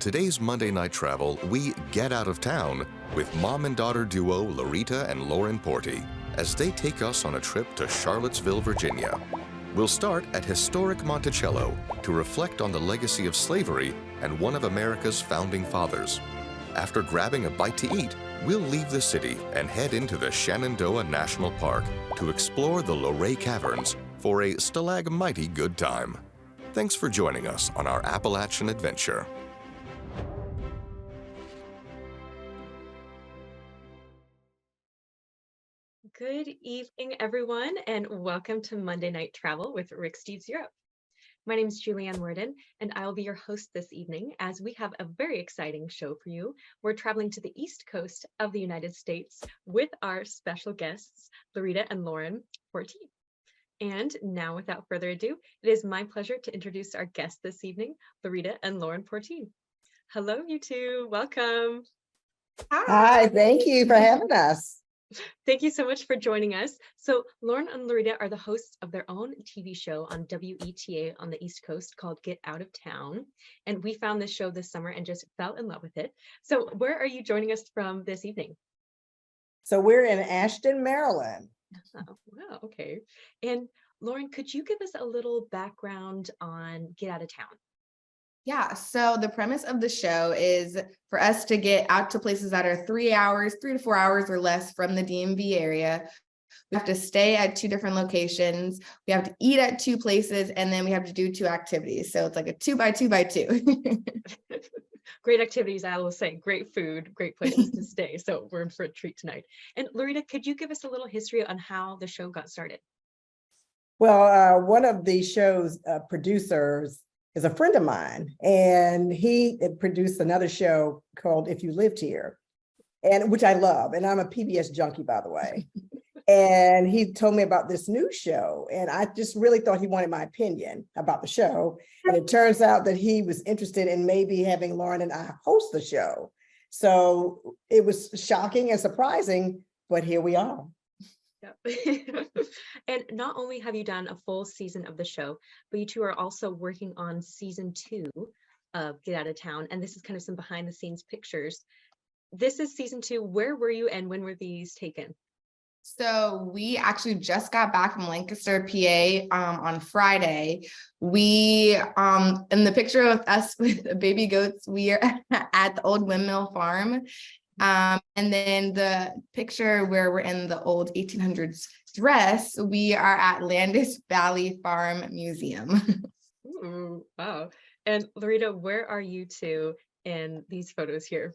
today's Monday Night Travel, we get out of town with mom and daughter duo Laurita and Lauren Portee as they take us on a trip to Charlottesville, Virginia. We'll start at historic Monticello to reflect on the legacy of slavery and one of America's founding fathers. After grabbing a bite to eat, we'll leave the city and head into the Shenandoah National Park to explore the Luray Caverns for a stalagmighty good time. Thanks for joining us on our Appalachian adventure. Good evening, everyone, and welcome to Monday Night Travel with Rick Steves Europe. My name is Julianne Worden, and I will be your host this evening as we have a very exciting show for you. We're traveling to the East Coast of the United States with our special guests, Laurita and Lauren Portee. And now, without further ado, it is my pleasure to introduce our guests this evening, Laurita and Lauren Portee. Hello, you two. Welcome. Hi, thank you for having us. Thank you so much for joining us. So Lauren and Laurita are the hosts of their own TV show on WETA on the East Coast called Get Out of Town. And we found this show this summer and just fell in love with it. So where are you joining us from this evening? So we're in Ashton, Maryland. Oh, wow, okay. And Lauren, could you give us a little background on Get Out of Town? Yeah, so the premise of the show is for us to get out to places that are 3 to 4 hours or less from the DMV area. We have to stay at 2 different locations. We have to eat at 2 places, and then we have to do 2 activities. So it's like a 2 by 2 by 2. Great activities, I will say. Great food, great places to stay. So we're in for a treat tonight. And Laurita, could you give us a little history on how the show got started? Well, one of the show's producers is a friend of mine, and he produced another show called If You Lived Here, and which I love. And I'm a PBS junkie, by the way. And he told me about this new show, and I just really thought he wanted my opinion about the show. And it turns out that he was interested in maybe having Lauren and I host the show. So it was shocking and surprising, but here we are. Yep. And not only have you done a full season of the show, but you two are also working on season 2 of Get Out of Town. And this is kind of some behind the scenes pictures. This is season 2. Where were you and when were these taken? So we actually just got back from Lancaster, PA on Friday. We, in the picture of us with the baby goats, we are at the old windmill farm. And then the picture where we're in the old 1800s dress, we are at Landis Valley Farm Museum. Ooh, wow. And Laurita, where are you two in these photos here?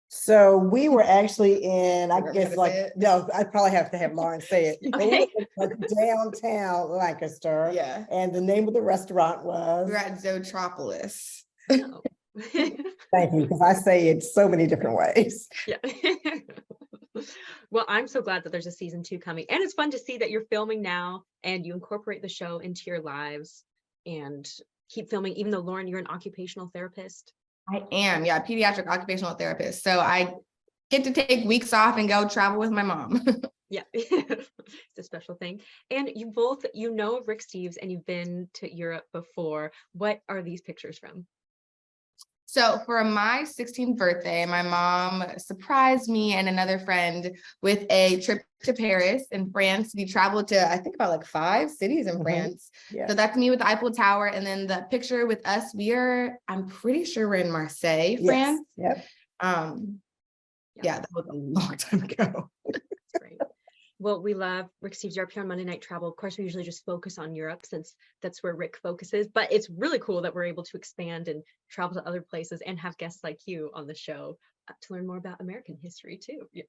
So we were actually in, I guess, no, I probably have to have Lauren say it. Okay. Like downtown Lancaster. Yeah. And the name of the restaurant was? We're at Zootropolis. Oh. Thank you, because I say it so many different ways. Yeah. Well, I'm so glad that there's a season 2 coming. And it's fun to see that you're filming now and you incorporate the show into your lives and keep filming, even though, Lauren, you're an occupational therapist. I am, yeah, pediatric occupational therapist. So I get to take weeks off and go travel with my mom. Yeah, it's a special thing. And you both, you know Rick Steves and you've been to Europe before. What are these pictures from? So for my 16th birthday, my mom surprised me and another friend with a trip to Paris in France. We traveled to, I think, about like 5 cities in France. Yeah. So that's me with the Eiffel Tower. And then the picture with us, I'm pretty sure we're in Marseille, France. Yes. Yep. Yeah, that was a long time ago. That's great. Well, we love Rick Steves Europe here on Monday Night Travel. Of course, we usually just focus on Europe since that's where Rick focuses, but it's really cool that we're able to expand and travel to other places and have guests like you on the show to learn more about American history too. Yeah.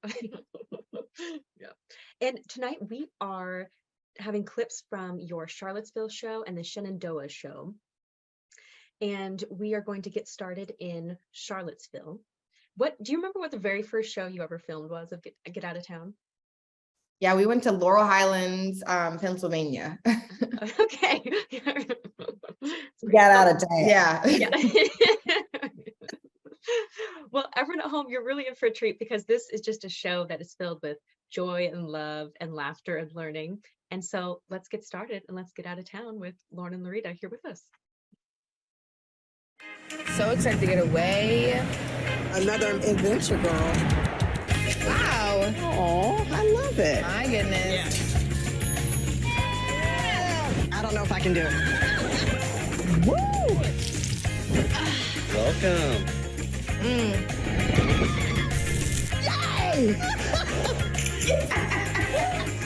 Yeah. And tonight we are having clips from your Charlottesville show and the Shenandoah show. And we are going to get started in Charlottesville. Do you remember what the very first show you ever filmed was of Get Out of Town? Yeah, we went to Laurel Highlands, Pennsylvania. Okay. Got out of town. Yeah. Well, everyone at home, you're really in for a treat because this is just a show that is filled with joy and love and laughter and learning. And so let's get started and let's get out of town with Lauren and Laurita here with us. so excited to get away. Another adventure, girl. Wow. Oh, I love it. My goodness. I don't know if I can do it. Woo! Welcome. Yay!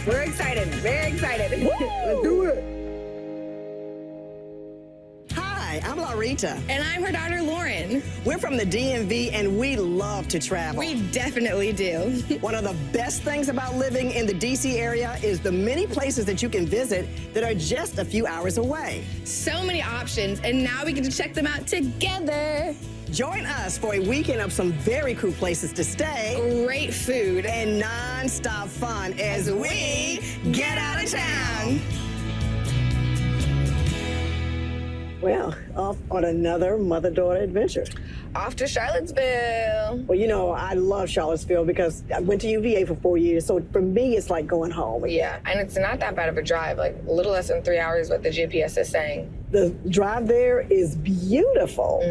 We're excited, very excited. Let's do it. Hi, I'm Laurita. And I'm her daughter, Lauren. We're from the DMV and we love to travel. We definitely do. One of the best things about living in the DC area is the many places that you can visit that are just a few hours away. So many options, and now we get to check them out together. Join us for a weekend of some very cool places to stay Great food. and non-stop fun as we get out of town. Well, off on another mother-daughter adventure. Off to Charlottesville. Well, you know, I love Charlottesville because I went to UVA for 4 years, so for me, it's like going home. Yeah, and it's not that bad of a drive, like a little less than 3 hours, what the GPS is saying. The drive there is beautiful.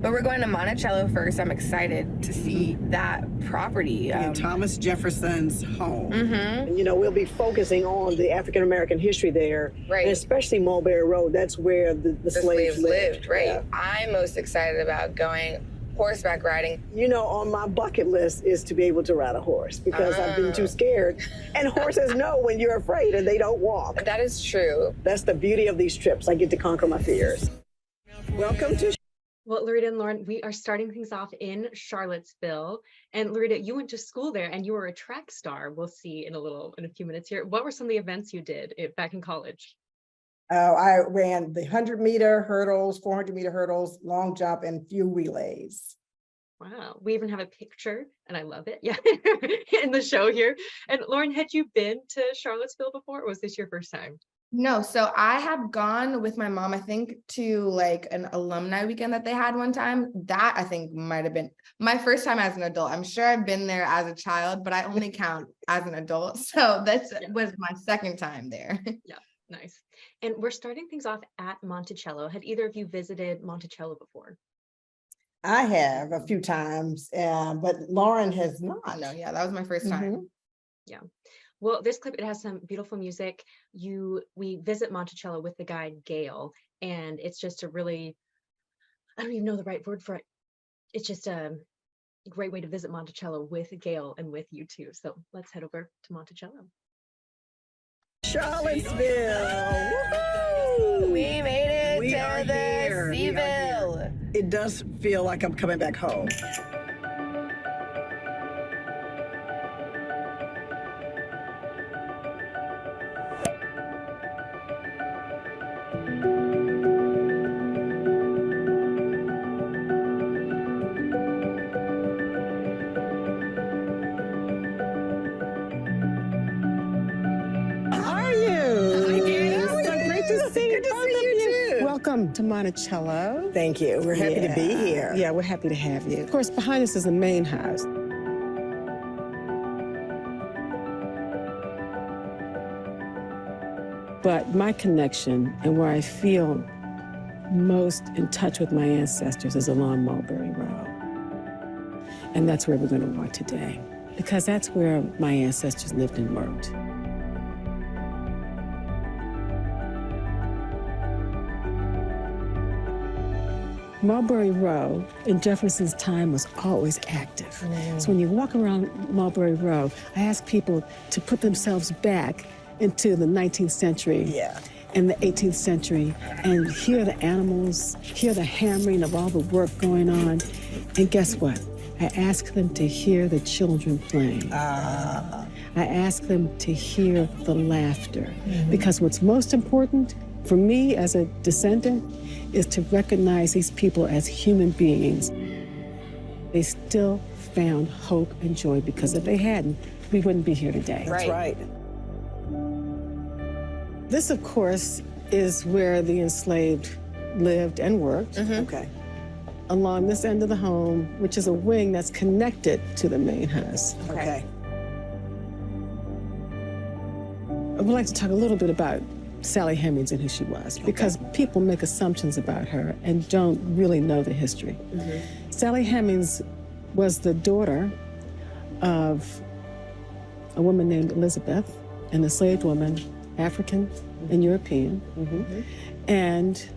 But we're going to Monticello first. I'm excited to see that property. And Thomas Jefferson's home. Mm-hmm. And, you know, we'll be focusing on the African-American history there, Right. and especially Mulberry Road. That's where the slaves lived. Right. Yeah. I'm most excited about going horseback riding. You know, on my bucket list is to be able to ride a horse because I've been too scared. And horses know when you're afraid and they don't walk. That is true. That's the beauty of these trips. I get to conquer my fears. Welcome to Well, Laurita and Lauren, we are starting things off in Charlottesville. And Laurita, you went to school there and you were a track star. We'll see in a few minutes here. What were some of the events you did back in college? I ran the 100-meter hurdles, 400-meter hurdles, long jump, and few relays. Wow, we even have a picture and I love it. Yeah, in the show here. And Lauren, had you been to Charlottesville before, or was this your first time? No, so I have gone with my mom, I think, to like an alumni weekend that they had one time. That I think might have been my first time as an adult. I'm sure I've been there as a child, but I only count as an adult. So that was my second time there. Yeah, nice. And we're starting things off at Monticello. Had either of you visited Monticello before? I have a few times, but Lauren has not. No, yeah, that was my first time. Yeah. Well, this clip, it has some beautiful music. We visit Monticello with the guide Gail, and it's just a really, I don't even know the right word for it. It's just a great way to visit Monticello with Gail and with you too. So let's head over to Monticello. Charlottesville. Woo-hoo! We made it We are to the here. We are Seaville. It does feel like I'm coming back home. Welcome to Monticello. Thank you. We're happy to be here. Yeah, we're happy to have you. Of course, behind us is the main house. But my connection and where I feel most in touch with my ancestors is along Mulberry Road. And that's where we're going to walk today, because that's where my ancestors lived and worked. Mulberry Row in Jefferson's time was always active. So when you walk around Mulberry Row, I ask people to put themselves back into the 19th century and the 18th century and hear the animals, hear the hammering of all the work going on. And guess what? I ask them to hear the children playing. I ask them to hear the laughter. Because what's most important for me as a descendant is to recognize these people as human beings. They still found hope and joy, because if they hadn't, we wouldn't be here today. That's right. This, of course, is where the enslaved lived and worked. Okay. Along this end of the home, which is a wing that's connected to the main house. Okay. I would like to talk a little bit about Sally Hemings and who she was, because people make assumptions about her and don't really know the history. Sally Hemings was the daughter of a woman named Elizabeth, an enslaved woman, African and European, and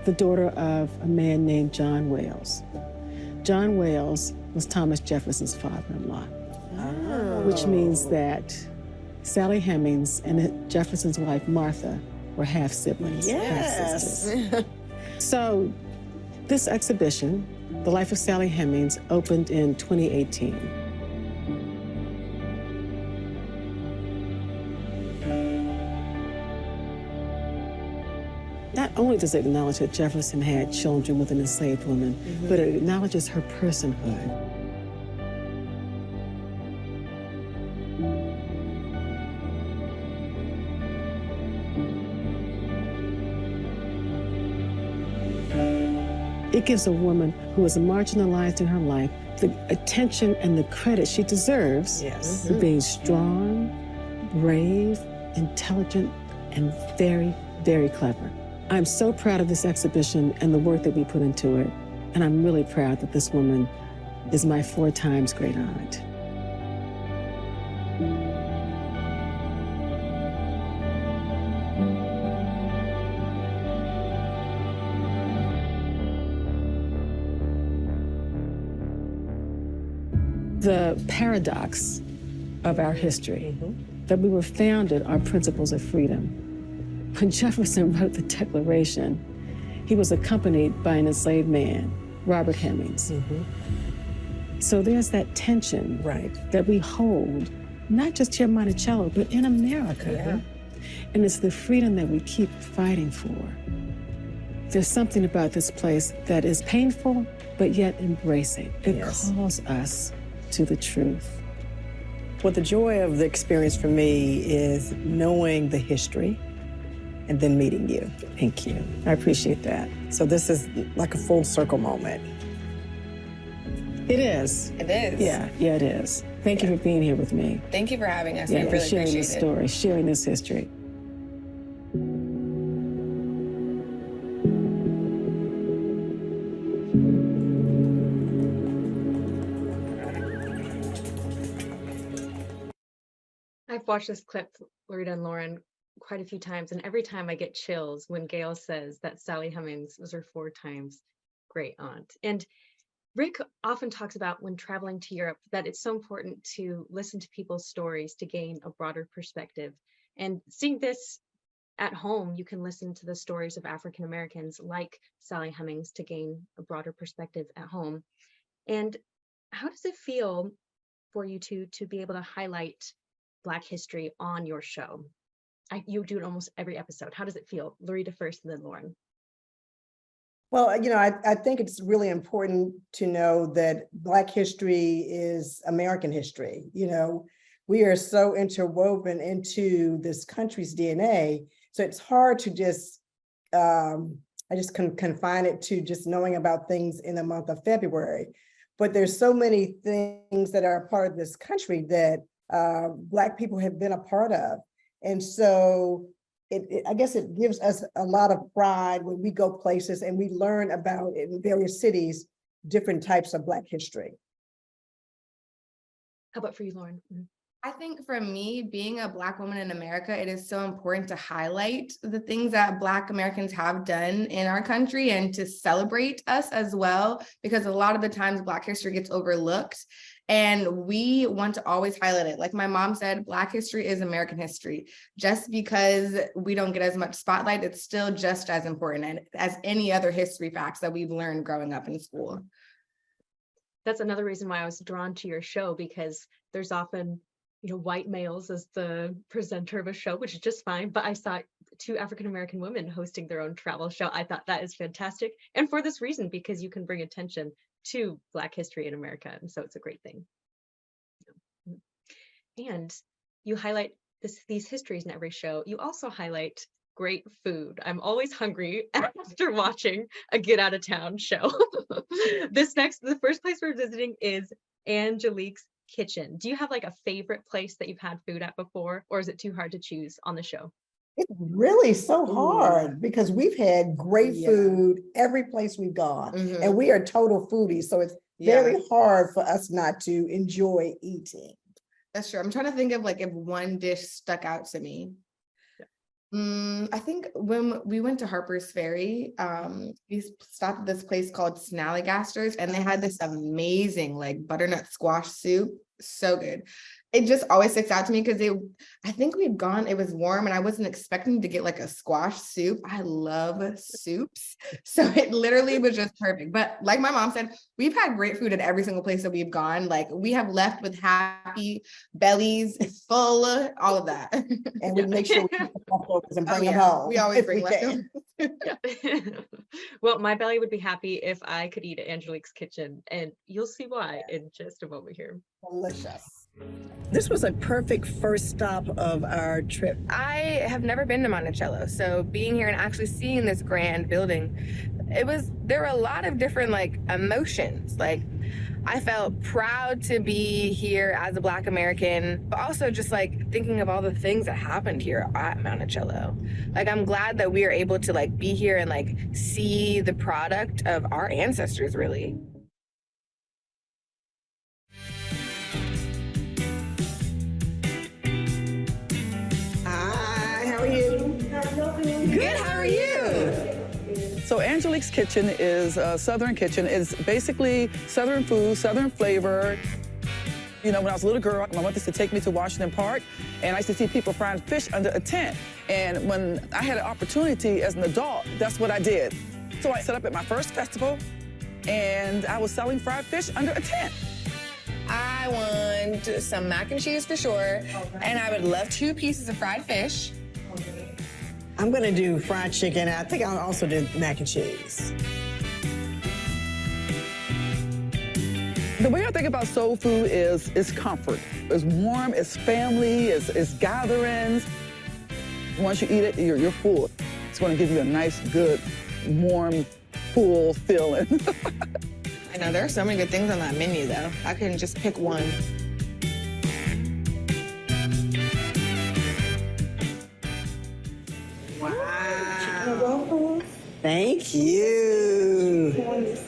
the daughter of a man named John Wales. John Wales was Thomas Jefferson's father-in-law, which means that Sally Hemings and Jefferson's wife, Martha, were half-siblings, half-sisters. So this exhibition, The Life of Sally Hemings, opened in 2018. Not only does it acknowledge that Jefferson had children with an enslaved woman, but it acknowledges her personhood. It gives a woman who was marginalized in her life the attention and the credit she deserves for being strong, brave, intelligent, and very, very clever. I'm so proud of this exhibition and the work that we put into it, and I'm really proud that this woman is my 4 times great aunt. The paradox of our history, that we were founded on principles of freedom. When Jefferson wrote the Declaration, he was accompanied by an enslaved man, Robert Hemings. So there's that tension that we hold, not just here in Monticello, but in America. And it's the freedom that we keep fighting for. There's something about this place that is painful, but yet embracing. It calls us to the truth. Well, the joy of the experience for me is knowing the history and then meeting you. Thank you. I appreciate that. So this is like a full circle moment. It is. It is. Yeah, it is. Thank you for being here with me. Thank you for having us. Yeah, I for really sharing appreciate this it. story, sharing this history. I've watched this clip, Laurita and Lauren, quite a few times, and every time I get chills when Gail says that Sally Hemings was her 4 times great aunt. And Rick often talks about when traveling to Europe that it's so important to listen to people's stories to gain a broader perspective. And seeing this at home, you can listen to the stories of African Americans like Sally Hemings to gain a broader perspective at home. And how does it feel for you to be able to highlight Black history on your show? You do it almost every episode. How does it feel? Laurita first and then Lauren. Well, you know, I think it's really important to know that Black history is American history. You know, we are so interwoven into this country's DNA. So it's hard to just, I just confine it to just knowing about things in the month of February. But there's so many things that are a part of this country that Black people have been a part of. And so I guess it gives us a lot of pride when we go places and we learn about in various cities, different types of Black history. How about for you, Lauren? I think for me, being a Black woman in America, it is so important to highlight the things that Black Americans have done in our country and to celebrate us as well, because a lot of the times Black history gets overlooked. And we want to always highlight it. Like my mom said, Black history is American history. Just because we don't get as much spotlight, it's still just as important as any other history facts that we've learned growing up in school. That's another reason why I was drawn to your show, because there's often, white males as the presenter of a show, which is just fine. But I saw 2 African-American women hosting their own travel show. I thought that is fantastic. And for this reason, because you can bring attention to Black history in America. And so it's a great thing. And you highlight these histories in every show. You also highlight great food. I'm always hungry after watching a Get Out of Town show. The first place we're visiting is Angelique's Kitchen. Do you have like a favorite place that you've had food at before, or is it too hard to choose on the show? It's really so hard because we've had great food every place we've gone, and we are total foodies. So it's very hard for us not to enjoy eating. That's true. I'm trying to think of like if one dish stuck out to me. I think when we went to Harper's Ferry, we stopped at this place called Snallygaster's, and they had this amazing like butternut squash soup. So good. It just always sticks out to me because I think we'd gone, it was warm and I wasn't expecting to get like a squash soup. I love soups. So it literally was just perfect. But like my mom said, we've had great food at every single place that we've gone. Like we have left with happy bellies, full, all of that. And we make sure we keep the leftovers and bring them home. We always bring leftovers. Well, my belly would be happy if I could eat at Angelique's Kitchen, and you'll see why in just a moment here. Delicious. This was a perfect first stop of our trip. I have never been to Monticello, so being here and actually seeing this grand building, there were a lot of different like emotions. Like I felt proud to be here as a Black American, but also just like thinking of all the things that happened here at Monticello. Like I'm glad that we are able to like be here and like see the product of our ancestors really. Good, how are you? So Angelique's Kitchen is a Southern kitchen. It's basically Southern food, Southern flavor. You know, when I was a little girl, my mother used to take me to Washington Park, and I used to see people frying fish under a tent. And when I had an opportunity as an adult, that's what I did. So I set up at my first festival, and I was selling fried fish under a tent. I want some mac and cheese for sure, and I would love 2 pieces of fried fish. I'm gonna do fried chicken. I think I'll also do mac and cheese. The way I think about soul food is comfort. It's warm, it's family, it's gatherings. Once you eat it, you're full. It's gonna give you a nice, good, warm, full feeling. I know there are so many good things on that menu though. I couldn't just pick one. Wow. Thank you.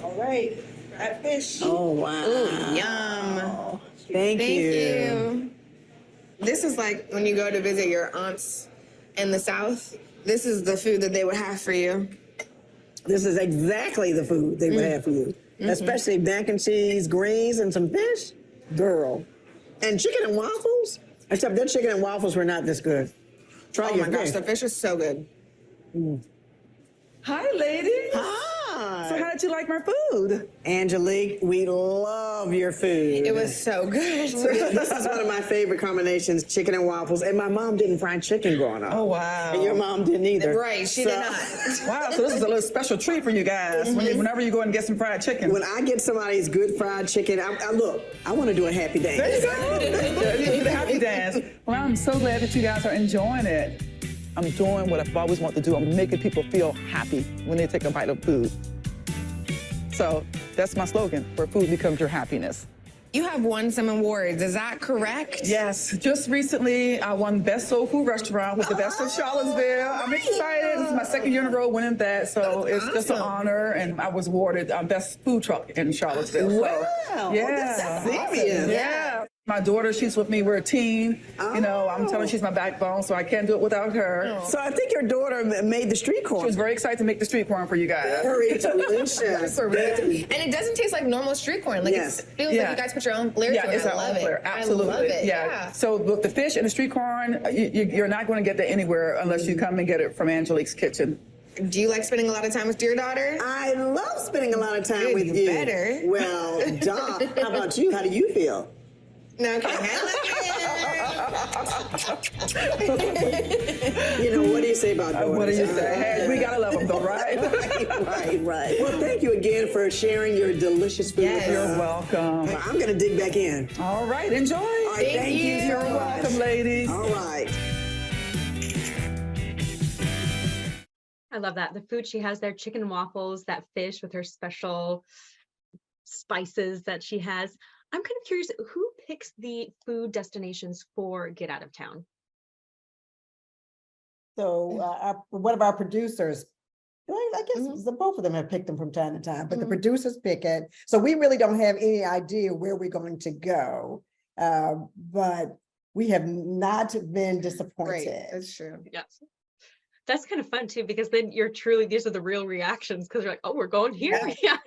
All right. That fish. Oh, wow. Ooh, yum. Thank you. you. This is like when you go to visit your aunts in the South. This is the food that they would have for you. This is exactly the food they would have for you. Especially mac and cheese, greens, and some fish. Girl. And chicken and waffles. Except their chicken and waffles were not this good. Try Oh your my gosh, fish. the fish is so good. Hi, ladies. Hi. So how did you like my food? Angelique, we love your food. It was so good. This is one of my favorite combinations, chicken and waffles. And my mom didn't fry chicken growing up. Oh, wow. And your mom didn't either. Right, she did not. Wow, so this is a little special treat for you guys whenever you go and get some fried chicken. When I get somebody's good fried chicken, I want to do a happy dance. There you go. You need a happy dance. Well, I'm so glad that you guys are enjoying it. I'm doing what I've always wanted to do. I'm making people feel happy when they take a bite of food. So that's my slogan, where food becomes your happiness. You have won some awards, is that correct? Yes, just recently I won Best Soul Food Restaurant with the Best of Charlottesville. I'm excited. This is my second year in a row winning that, so it's just an honor. And I was awarded Best Food Truck in Charlottesville. So, Wow, yeah, that's serious. yeah. My daughter, she's with me. We're a team. You know, I'm telling you, she's my backbone, so I can't do it without her. So I think your daughter made the street corn. She was very excited to make the street corn for you guys. Very delicious. So really. And it doesn't taste like normal street corn. Like Yes. it feels like you guys put your own flair Yeah, to it. it's I our love own it. flair. Absolutely. I love it. Yeah. So with the fish and the street corn, you're not going to get that anywhere unless you come and get it from Angelique's Kitchen. Do you like spending a lot of time with your daughter? I love spending a lot of time Good, with you you. better. Well, Doc, how about you? How do you feel? No, can't handle it. You know, what do you say about daughters? What do you say? Hey, we gotta love them though, right? Right. Well, thank you again for sharing your delicious food. Yes. with You're us. welcome. I'm gonna dig back in. All right, enjoy. All right, thank you. You're so much. welcome, ladies. All right. I love that. The food she has there, chicken and waffles, that fish with her special spices that she has. I'm kind of curious, who picks the food destinations for Get Out of Town? So one of our producers, well, I guess both of them have picked them from time to time, but the producers pick it. So we really don't have any idea where we're going to go. But we have not been disappointed. Right, that's true. Yes. That's kind of fun too, because then these are the real reactions, because you're like, oh, we're going here. Yeah.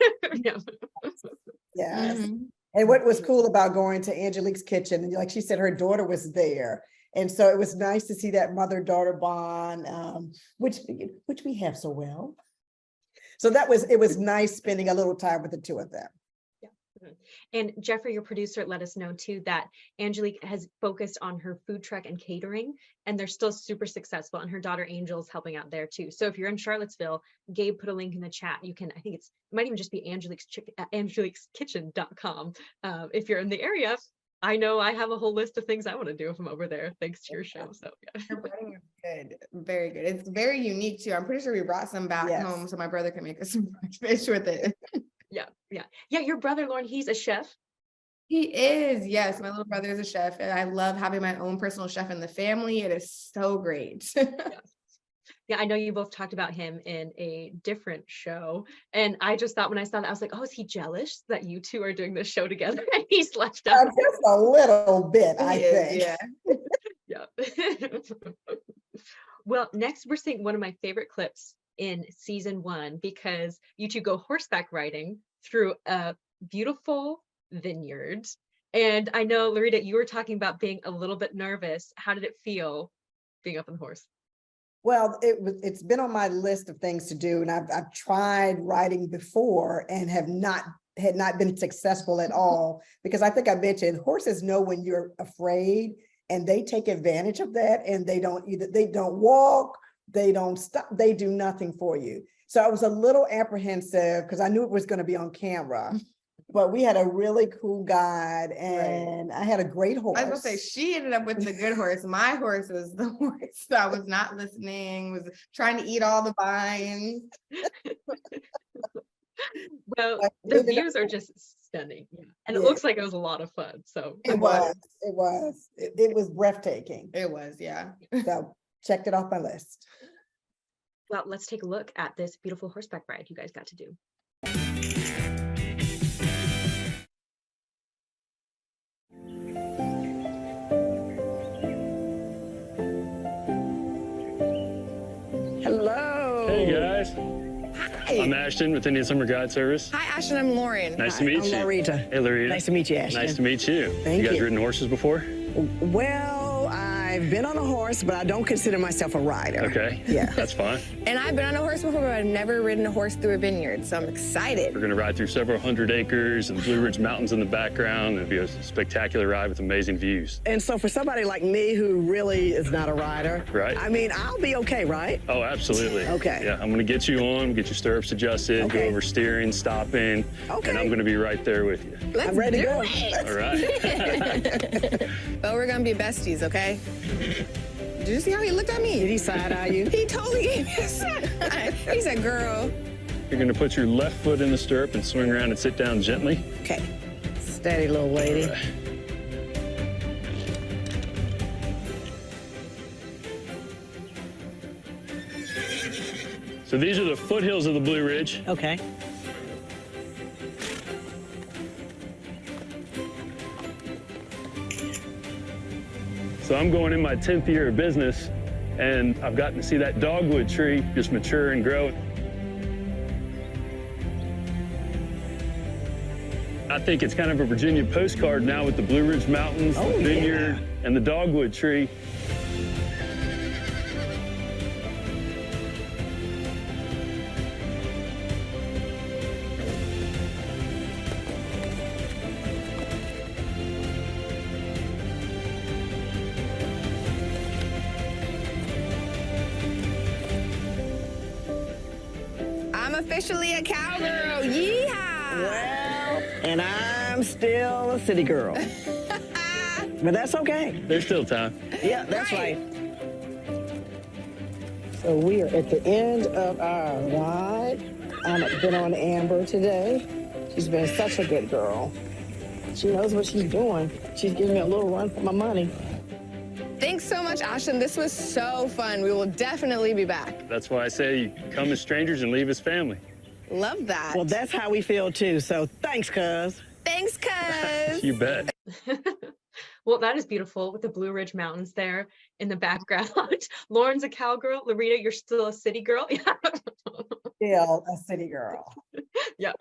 Yes. And what was cool about going to Angelique's kitchen, and like she said, her daughter was there. And so it was nice to see that mother-daughter bond, which we have so well. So it was nice spending a little time with the two of them. And Jeffrey, your producer, let us know too that Angelique has focused on her food truck and catering, and they're still super successful. And her daughter Angel's helping out there too. So if you're in Charlottesville, Gabe put a link in the chat. You can, I think it might even just be angeliqueskitchen.com. If you're in the area, I know I have a whole list of things I want to do if I'm over there, thanks to your show. So yeah. Your breading is good, very good. It's very unique too. I'm pretty sure we brought some back home so my brother can make us some fish with it. Yeah. Your brother, Lauren, he's a chef. He is, yes. My little brother is a chef, and I love having my own personal chef in the family. It is so great. Yeah, I know you both talked about him in a different show, and I just thought when I saw that, I was like, oh, is he jealous that you two are doing this show together and he's left out? Just a little bit, I think. Yeah. Well, next we're seeing one of my favorite clips in season 1, because you two go horseback riding through a beautiful vineyard. And I know, Laurita, you were talking about being a little bit nervous. How did it feel being up on the horse? Well, it's been on my list of things to do, and I've tried riding before and had not been successful at all, because I think I mentioned horses know when you're afraid, and they take advantage of that, and they don't walk, they don't stop, they do nothing for you. So I was a little apprehensive because I knew it was going to be on camera, but we had a really cool guide, and I had a great horse. I was gonna say, she ended up with the good horse. My horse was the horse that was not listening, was trying to eat all the vines. Well, the views are just stunning. And it looks like it was a lot of fun. So it was breathtaking. It was, yeah. So checked it off my list. Well, let's take a look at this beautiful horseback ride you guys got to do. Hello. Hey guys. Hi. I'm Ashton with Indian Summer Guide Service. Hi, Ashton. I'm Lauren. Nice to meet you. I'm Laurita. Hey, Laurita. Nice to meet you, Ashton. Nice to meet you. Thank you guys you. ridden horses before? Well, I've been on a horse, but I don't consider myself a rider. Okay. Yeah. That's fine. And I've been on a horse before, but I've never ridden a horse through a vineyard, so I'm excited. We're going to ride through several hundred acres and the Blue Ridge Mountains in the background. It'll be a spectacular ride with amazing views. And so for somebody like me who really is not a rider, Right. I mean, I'll be okay, right? Oh, absolutely. Okay. Yeah, I'm going to get you on, get your stirrups adjusted, Okay. go over steering, stopping, Okay. and I'm going to be right there with you. Let's I'm ready to do go. it. All right. But we're gonna be besties, okay? Did you see how he looked at me? Did he side-eye you? He totally gave me a side. He said, girl. You're going to put your left foot in the stirrup and swing around and sit down gently. Okay. Steady, little lady. All right. So these are the foothills of the Blue Ridge. Okay. So I'm going in my 10th year of business, and I've gotten to see that dogwood tree just mature and grow. I think it's kind of a Virginia postcard now with the Blue Ridge Mountains, Oh, the vineyard, and the dogwood tree. I'm officially a cowgirl. Yeehaw! Well, and I'm still a city girl. But that's okay. There's still time. Yeah, that's right. So we are at the end of our ride. I've been on Amber today. She's been such a good girl. She knows what she's doing. She's giving me a little run for my money. Thanks so much, Ashton. This was so fun. We will definitely be back. That's why I say you come as strangers and leave as family. Love that. Well, that's how we feel too. So thanks, cuz. Thanks, cuz. You bet. Well, that is beautiful with the Blue Ridge Mountains there in the background. Lauren's a cowgirl. Laurita, you're still a city girl. Still a city girl. Yeah.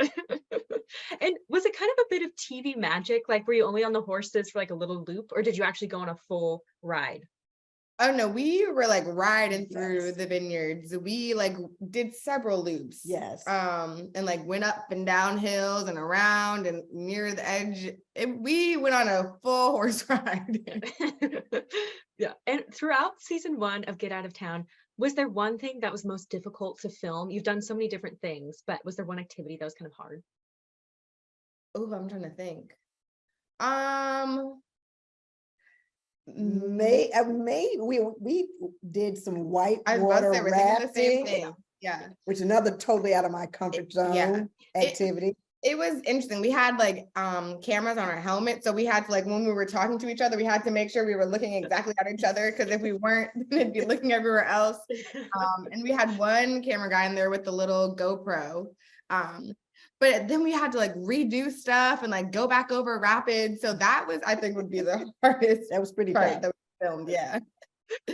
And was it kind of a bit of TV magic? Like, were you only on the horses for like a little loop, or did you actually go on a full ride? Oh no, we were like riding through Yes. the vineyards. We like did several loops. Yes. And like went up and down hills and around and near the edge. We went on a full horse ride. Yeah. And throughout season 1 of Get Out of Town, was there one thing that was most difficult to film? You've done so many different things, but was there one activity that was kind of hard? Oh, I'm trying to think. We did some white I was about water to say we're thinking the same rafting, thing. Yeah. which is another totally out of my comfort zone yeah. activity. It was interesting. We had like cameras on our helmet. So we had to, like, when we were talking to each other, we had to make sure we were looking exactly at each other, because if we weren't, then it'd be looking everywhere else. And we had one camera guy in there with the little GoPro. But then we had to like redo stuff and like go back over rapids. So that was, I think, would be the hardest That was pretty part fun. that we filmed. Yeah.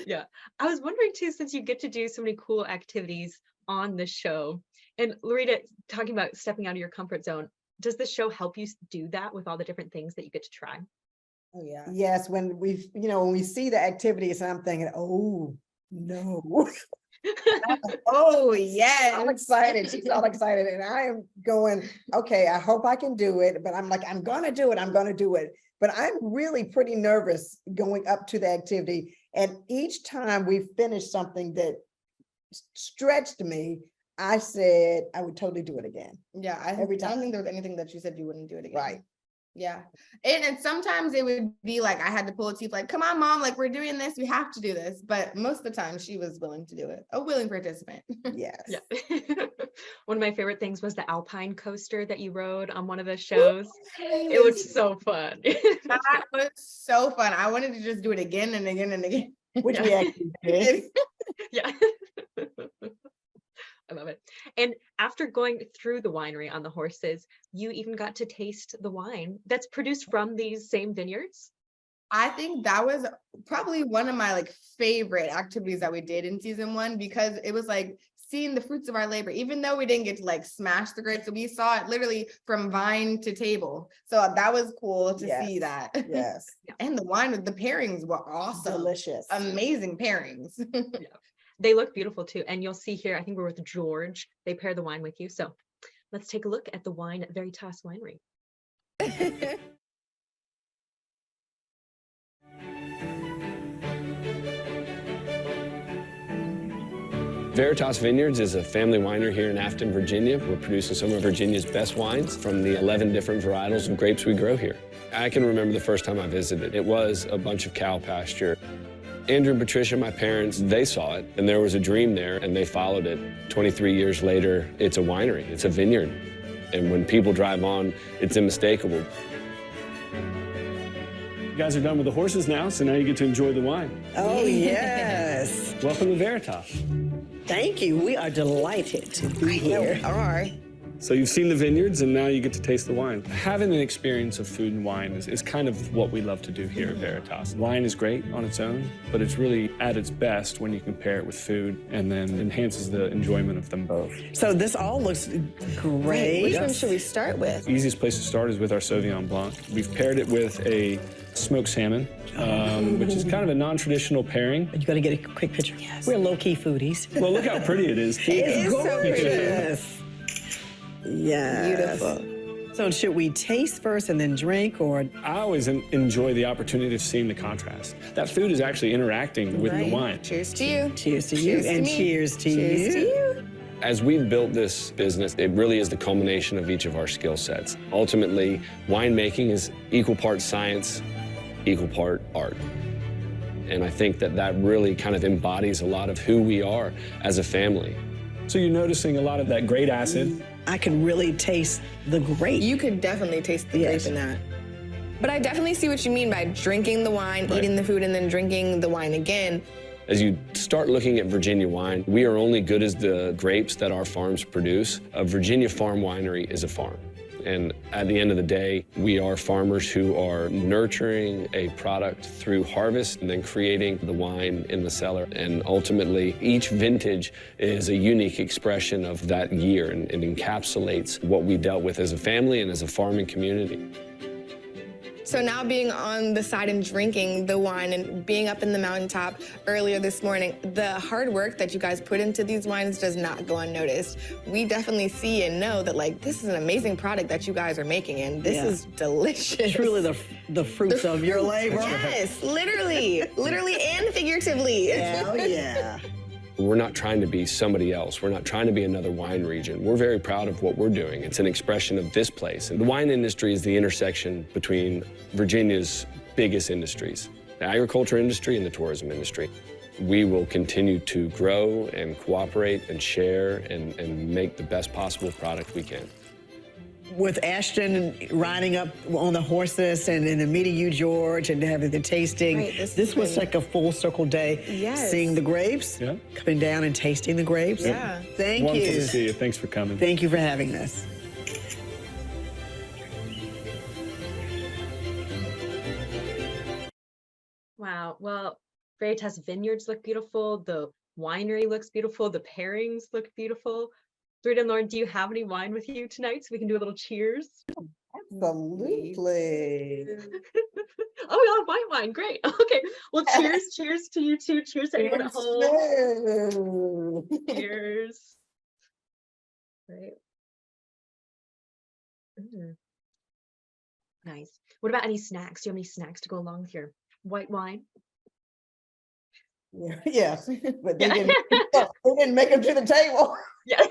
Yeah. I was wondering too, since you get to do so many cool activities on the show, and Laurita, talking about stepping out of your comfort zone, does the show help you do that with all the different things that you get to try? Oh yeah. Yes, when when we see the activities, I'm thinking, oh no. Oh yes. I'm excited. She's all excited. And I am going, okay, I hope I can do it. But I'm like, I'm gonna do it. I'm gonna do it. But I'm really pretty nervous going up to the activity. And each time we finished something that stretched me, I said I would totally do it again. Yeah. I Every don't time. think there was anything that you said you wouldn't do it again. Right. Yeah. And sometimes it would be like, I had to pull a teeth, like, come on, mom, like, we're doing this. We have to do this. But most of the time she was willing to do it. A willing participant. Yes. Yeah. One of my favorite things was the Alpine coaster that you rode on one of the shows. It was so fun. That was so fun. I wanted to just do it again and again and again. Which we actually did. Yeah. I love it. And after going through the winery on the horses, you even got to taste the wine that's produced from these same vineyards. I think that was probably one of my like favorite activities that we did in season 1, because it was like seeing the fruits of our labor, even though we didn't get to like smash the grapes. So we saw it literally from vine to table. So that was cool to see that. Yes. And the wine, the pairings were awesome. Delicious. Amazing pairings. Yeah. They look beautiful too. And you'll see here, I think we're with George. They pair the wine with you. So let's take a look at the wine at Veritas Winery. Veritas Vineyards is a family winery here in Afton, Virginia. We're producing some of Virginia's best wines from the 11 different varietals of grapes we grow here. I can remember the first time I visited. It was a bunch of cow pasture. Andrew and Patricia, my parents, they saw it, and there was a dream there, and they followed it. 23 years later, it's a winery, it's a vineyard. And when people drive on, it's unmistakable. You guys are done with the horses now, so now you get to enjoy the wine. Oh, yes. Welcome to Veritas. Thank you. We are delighted to be here. All right. So you've seen the vineyards, and now you get to taste the wine. Having an experience of food and wine is kind of what we love to do here at Veritas. Wine is great on its own, but it's really at its best when you compare it with food, and then enhances the enjoyment of them both. So this all looks great. Which one should we start with? The easiest place to start is with our Sauvignon Blanc. We've paired it with a smoked salmon, which is kind of a non-traditional pairing. You gotta get a quick picture. Yes. We're low-key foodies. Well, look how pretty it is. It is so pretty. Yes. Beautiful. So should we taste first and then drink, or? I always enjoy the opportunity of seeing the contrast. That food is actually interacting with the wine. Cheers to you. Cheers to you, Cheers to and me. cheers to Cheers you. to you. As we've built this business, it really is the culmination of each of our skill sets. Ultimately, winemaking is equal part science, equal part art. And I think that really kind of embodies a lot of who we are as a family. So you're noticing a lot of that great acid. I can really taste the grape. You could definitely taste the Yes. grape in that. But I definitely see what you mean by drinking the wine, eating the food, and then drinking the wine again. As you start looking at Virginia wine, we are only good as the grapes that our farms produce. A Virginia farm winery is a farm. And at the end of the day, we are farmers who are nurturing a product through harvest and then creating the wine in the cellar. And ultimately, each vintage is a unique expression of that year and encapsulates what we dealt with as a family and as a farming community. So now being on the side and drinking the wine and being up in the mountaintop earlier this morning, the hard work that you guys put into these wines does not go unnoticed. We definitely see and know that, like, this is an amazing product that you guys are making, and this is delicious. Truly the fruits of your labor. Yes, literally and figuratively. Hell yeah. We're not trying to be somebody else. We're not trying to be another wine region. We're very proud of what we're doing. It's an expression of this place. And the wine industry is the intersection between Virginia's biggest industries, the agriculture industry and the tourism industry. We will continue to grow and cooperate and share and make the best possible product we can. With Ashton riding up on the horses and meeting you, George, and having the tasting, this was like a full circle day. Yes. Seeing the grapes, coming down and tasting the grapes. Yeah. Thank Wonderful you. to see you. Thanks for coming. Thank you for having us. Wow. Well, Veritas Vineyards look beautiful. The winery looks beautiful. The pairings look beautiful. Laurita and Lauren, do you have any wine with you tonight so we can do a little cheers? Absolutely. Oh, we love white wine. Great. Okay. Well, cheers. Cheers to you too. Cheers to everyone at home. Cheers. Right. Nice. What about any snacks? Do you have any snacks to go along with your white wine? Yes, but they didn't make them to the table. Yeah.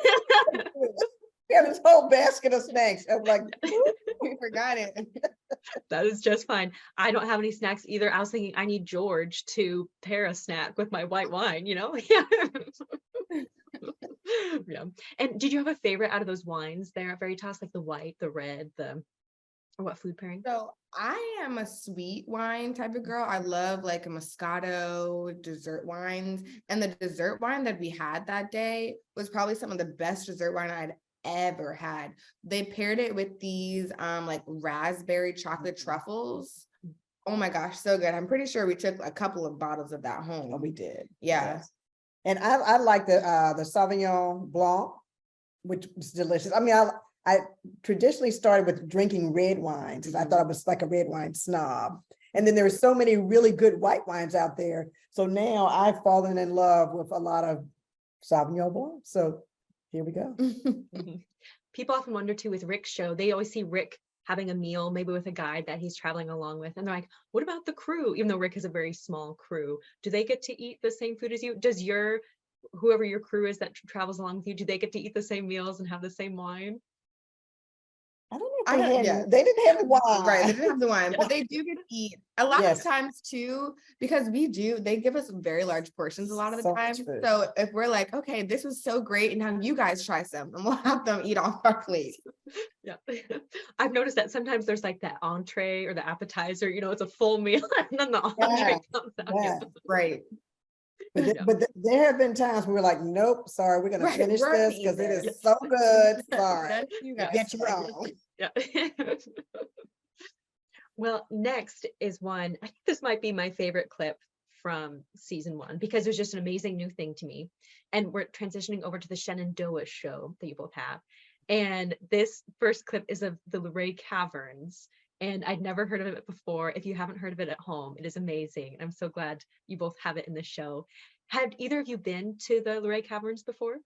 We have this whole basket of snacks. I'm like, We forgot it. That is just fine. I don't have any snacks either. I was thinking I need George to pair a snack with my white wine, you know? Yeah. Yeah. And did you have a favorite out of those wines there at Veritas, like the white, the red, or what food pairing? So I am a sweet wine type of girl. I love like a Moscato, dessert wines. And the dessert wine that we had that day was probably some of the best dessert wine I'd ever had. They paired it with these like raspberry chocolate truffles. Oh my gosh, so good. I'm pretty sure we took a couple of bottles of that home. Oh, we did. Yeah. Yes. And I like the Sauvignon Blanc, which was delicious. I mean, I traditionally started with drinking red wines because I thought I was like a red wine snob. And then there were so many really good white wines out there. So now I've fallen in love with a lot of Sauvignon Blanc. So here we go. People often wonder too with Rick's show, they always see Rick having a meal, maybe with a guide that he's traveling along with. And they're like, what about the crew? Even though Rick has a very small crew, do they get to eat the same food as you? Does whoever your crew is that travels along with you, do they get to eat the same meals and have the same wine? I don't know if they didn't have the wine. Right, they didn't have the wine, but they do get to eat. A lot of times too, because they give us very large portions a lot of the time. So if we're like, okay, this was so great, and now you guys try some, and we'll have them eat off our plate. Yeah. I've noticed that sometimes there's like that entree or the appetizer, it's a full meal, and then the entree comes out. Yeah. Right. But there have been times where we're like, nope, sorry, we're going to finish this because it is so good. Sorry. Get you wrong. Yeah. Well, next is one, I think this might be my favorite clip from season 1 because it was just an amazing new thing to me. And we're transitioning over to the Shenandoah show that you both have. And this first clip is of the Luray Caverns. And I'd never heard of it before. If you haven't heard of it at home, it is amazing. I'm so glad you both have it in the show. Had either of you been to the Luray Caverns before?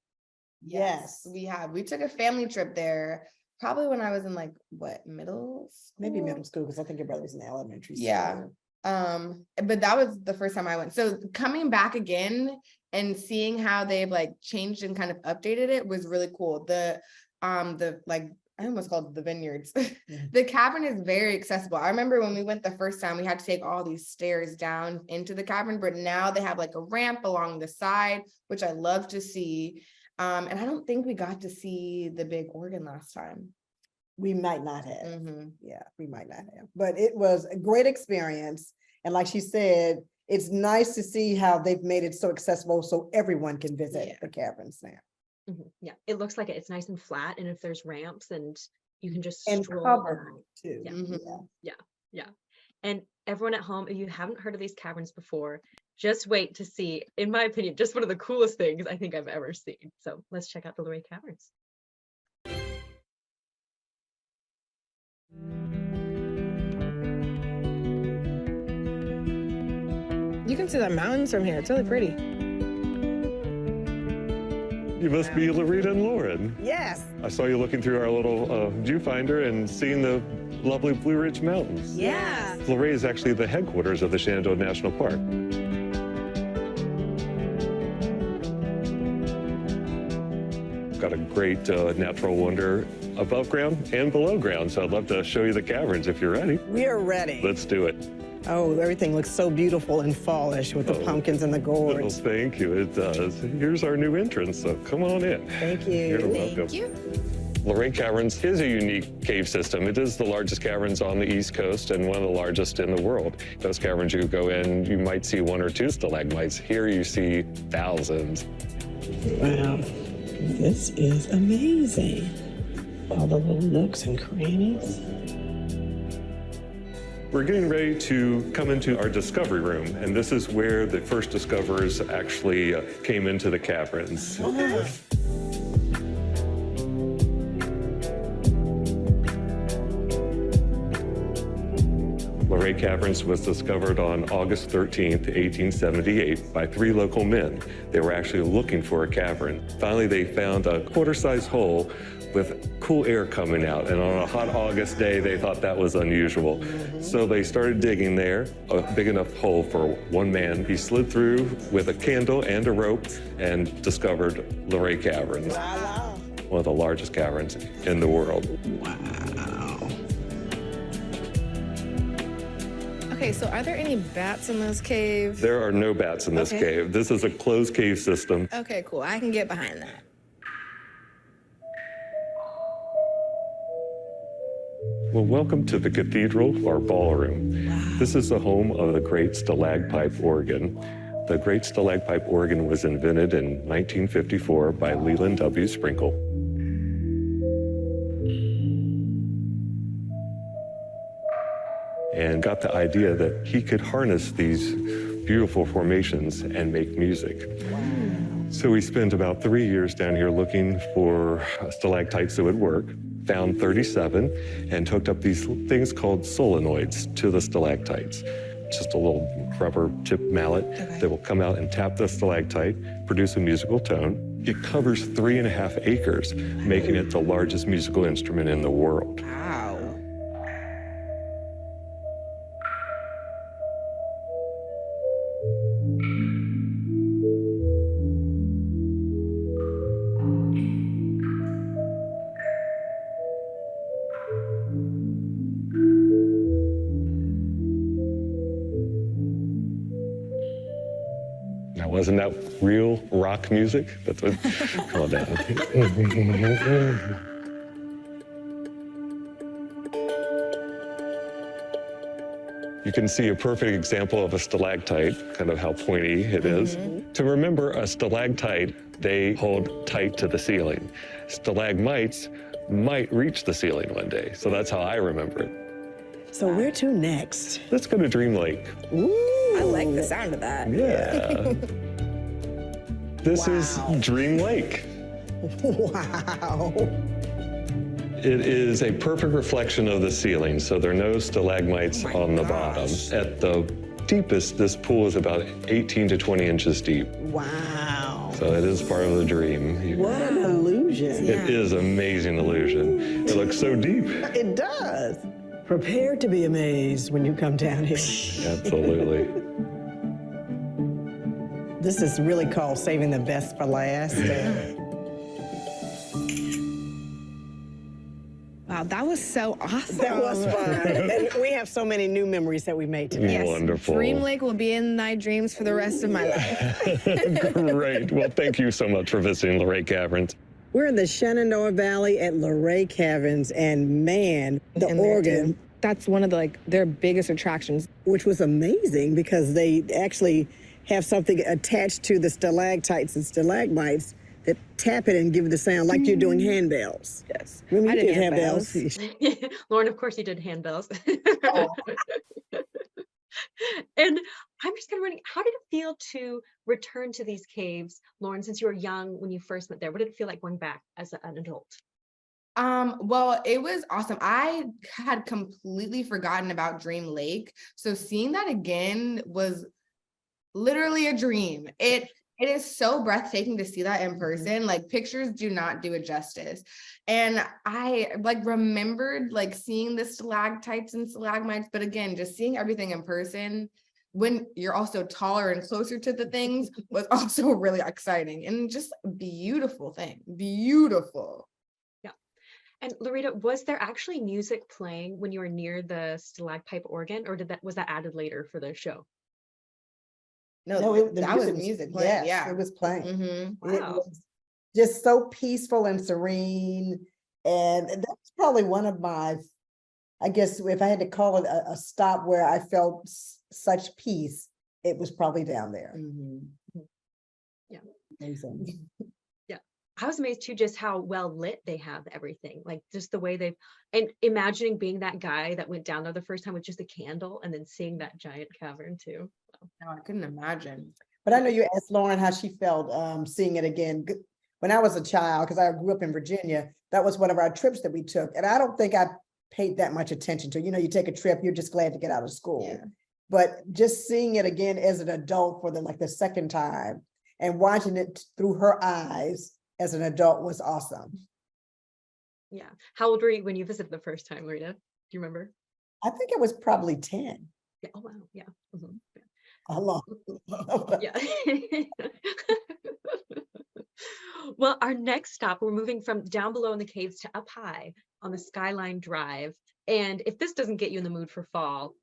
Yes, we have. We took a family trip there probably when I was in middle school? Maybe middle school, because I think your brother was in elementary school. Yeah. But that was the first time I went. So coming back again and seeing how they've changed and kind of updated it was really cool. I almost called it the vineyards. The cavern is very accessible. I remember when we went the first time, we had to take all these stairs down into the cavern, but now they have a ramp along the side, which I love to see. And I don't think we got to see the big organ last time. we might not have. Mhm. Yeah, we might not have. But it was a great experience. And like she said, it's nice to see how they've made it so accessible so everyone can visit Yeah. the caverns now. Yeah, it looks like it's nice and flat, and if there's ramps and you can just And stroll covered around. too. Yeah. Mhm. Yeah. And everyone at home, if you haven't heard of these caverns before, just wait to see, in my opinion, just one of the coolest things I think I've ever seen. So let's check out the Luray Caverns. You can see the mountains from here. It's really pretty. You must be Laurita and Lauren. Yes, I saw you looking through our little viewfinder and seeing the lovely Blue Ridge Mountains. Yeah. Luray is actually the headquarters of the Shenandoah National Park. Got a great natural wonder above ground and below ground, so I'd love to show you the caverns if you're ready. we are ready. Let's do it. Oh, everything looks so beautiful and fallish with the pumpkins and the Oh, gourds. thank you. It does. Here's our new entrance, so come on in. Thank You're you. welcome. Thank you. Luray Caverns is a unique cave system. It is the largest caverns on the East Coast and one of the largest in the world. Those caverns you go in, you might see 1 or 2 stalagmites. Here you see thousands. Wow, this is amazing. All the little nooks and crannies. We're getting ready to come into our discovery room, and this is where the first discoverers actually came into the caverns. Luray Caverns was discovered on August 13th, 1878 by 3 local men. They were actually looking for a cavern. Finally, they found a quarter-sized hole with cool air coming out, and on a hot August day, they thought that was unusual. So they started digging there, a big enough hole for 1 man. He slid through with a candle and a rope and discovered Luray Caverns, one of the largest caverns in the world. Okay, so are there any bats in this cave? There are no bats in this Okay. cave. This is a closed cave system. Okay, cool. I can get behind that. Well, welcome to the cathedral or ballroom. This is the home of the great stalagpipe organ. The great stalagpipe organ was invented in 1954 by Leland W. Sprinkle. And got the idea that he could harness these beautiful formations and make music. So we spent about 3 years down here looking for stalactites that would work, found 37, and hooked up these things called solenoids to the stalactites. Just a little rubber tip mallet that will come out and tap the stalactite, produce a musical tone. It covers 3.5 acres, making it the largest musical instrument in the world. Wow. Now, wasn't that real rock music? That's what, come on down. You can see a perfect example of a stalactite, kind of how pointy it is. To remember a stalactite, they hold tight to the ceiling. Stalagmites might reach the ceiling one day, so that's how I remember it. So where to next? Let's go to Dream Lake. Ooh. I like the sound of that. Yeah. This is Dream Lake. Wow. It is a perfect reflection of the ceiling, so there are no stalagmites on the bottom. At the deepest, this pool is about 18 to 20 inches deep. Wow. So it is part of the dream. What an illusion. It is an amazing illusion. It looks so deep. It does. Prepare to be amazed when you come down here. Absolutely. This is really called saving the best for last. Wow, that was so awesome. That was fun. And we have so many new memories that we made today. Yes, Wonderful. Dream Lake will be in thy dreams for the rest of my life. Great. Well, thank you so much for visiting Luray Caverns. We're in the Shenandoah Valley at Luray Caverns, and man, the organ. That's one of the, their biggest attractions. Which was amazing because they actually have something attached to the stalactites and stalagmites that tap it and give it the sound like you're doing handbells. Yes. Remember I you did did handbells. Lauren, of course you did handbells. And I'm just kind of wondering, how did it feel to return to these caves, Lauren, since you were young when you first went there? What did it feel like going back as an adult? Well, it was awesome. I had completely forgotten about Dream Lake. So seeing that again was literally a dream. It is so breathtaking to see that in person. Like, pictures do not do it justice. And I remembered seeing the stalactites and stalagmites, but again, just seeing everything in person when you're also taller and closer to the things was also really exciting and just a beautiful thing. Beautiful. Yeah. And Laurita, was there actually music playing when you were near the stalagpipe organ, or was that added later for the show? No, that was music playing. Yes, Yeah, it was playing. Mm-hmm. It Wow. was just so peaceful and serene. And that's probably one of my, I guess, if I had to call it a stop where I felt such peace, it was probably down there. Mm-hmm. Yeah. Amazing. Yeah. I was amazed too, just how well lit they have everything. Like, just the way and imagining being that guy that went down there the first time with just a candle and then seeing that giant cavern too. Wow. No, I couldn't imagine. But I know you asked Lauren how she felt seeing it again. When I was a child, because I grew up in Virginia, that was one of our trips that we took. And I don't think I paid that much attention to, you take a trip, you're just glad to get out of school. Yeah. But just seeing it again as an adult for the second time and watching it through her eyes as an adult was awesome. Yeah. How old were you when you visited the first time, Laurita? Do you remember? I think it was probably 10. Yeah. Oh, wow. Yeah. Mhm. How long? Yeah. Well, our next stop, we're moving from down below in the caves to up high on the Skyline Drive. And if this doesn't get you in the mood for fall,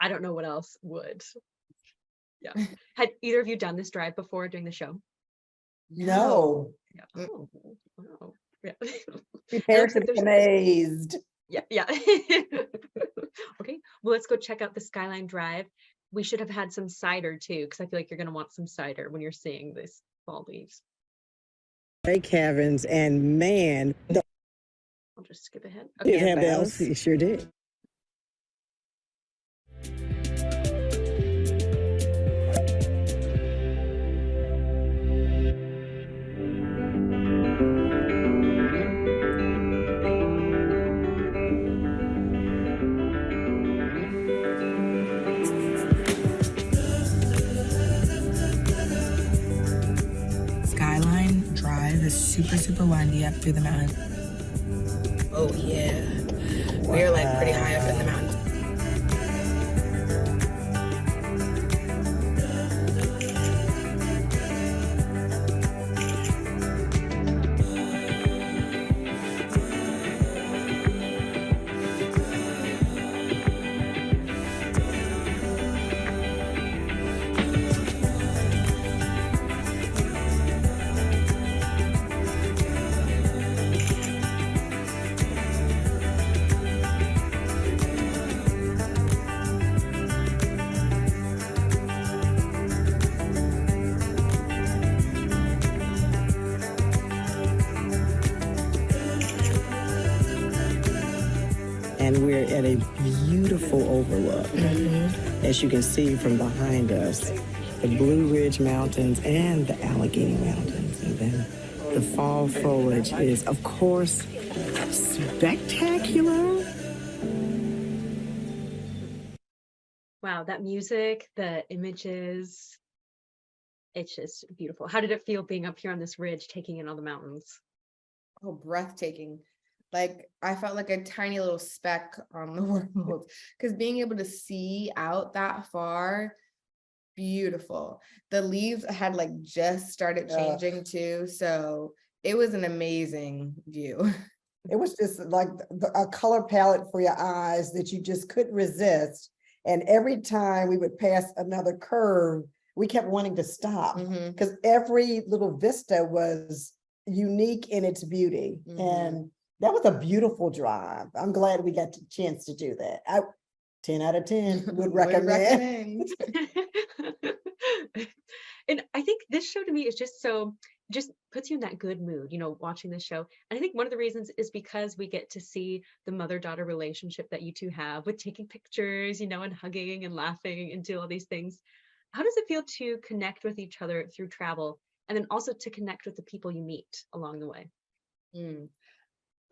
I don't know what else would. Yeah. Had either of you done this drive before during the show? No. Yeah. Oh, wow. Yeah. Prepare Looks to like be there's- amazed. Yeah. Yeah. Okay. Well, let's go check out the Skyline Drive. We should have had some cider too, because I feel like you're going to want some cider when you're seeing this fall leaves. Luray Caverns, and man, I'll just skip ahead. you did handbells. You sure did. Skyline Drive is super windy up through the mountain. Oh yeah, we're pretty high up in the mountain. And we're at a beautiful overlook, as you can see from behind us, the Blue Ridge Mountains and the Allegheny Mountains. And then the fall foliage is, of course, spectacular. Wow, that music, the images, it's just beautiful. How did it feel being up here on this ridge, taking in all the mountains? Oh, breathtaking. I felt like a tiny little speck on the world, because being able to see out that far, beautiful. The leaves had just started changing too. So it was an amazing view. It was just a color palette for your eyes that you just couldn't resist. And every time we would pass another curve, we kept wanting to stop because every little vista was unique in its beauty. And that was a beautiful drive. I'm glad we got the chance to do that. 10 out of 10 would recommend. And I think this show to me is just puts you in that good mood, you know, watching this show. And I think one of the reasons is because we get to see the mother-daughter relationship that you two have with taking pictures, you know, and hugging and laughing and do all these things. How does it feel to connect with each other through travel, and then also to connect with the people you meet along the way?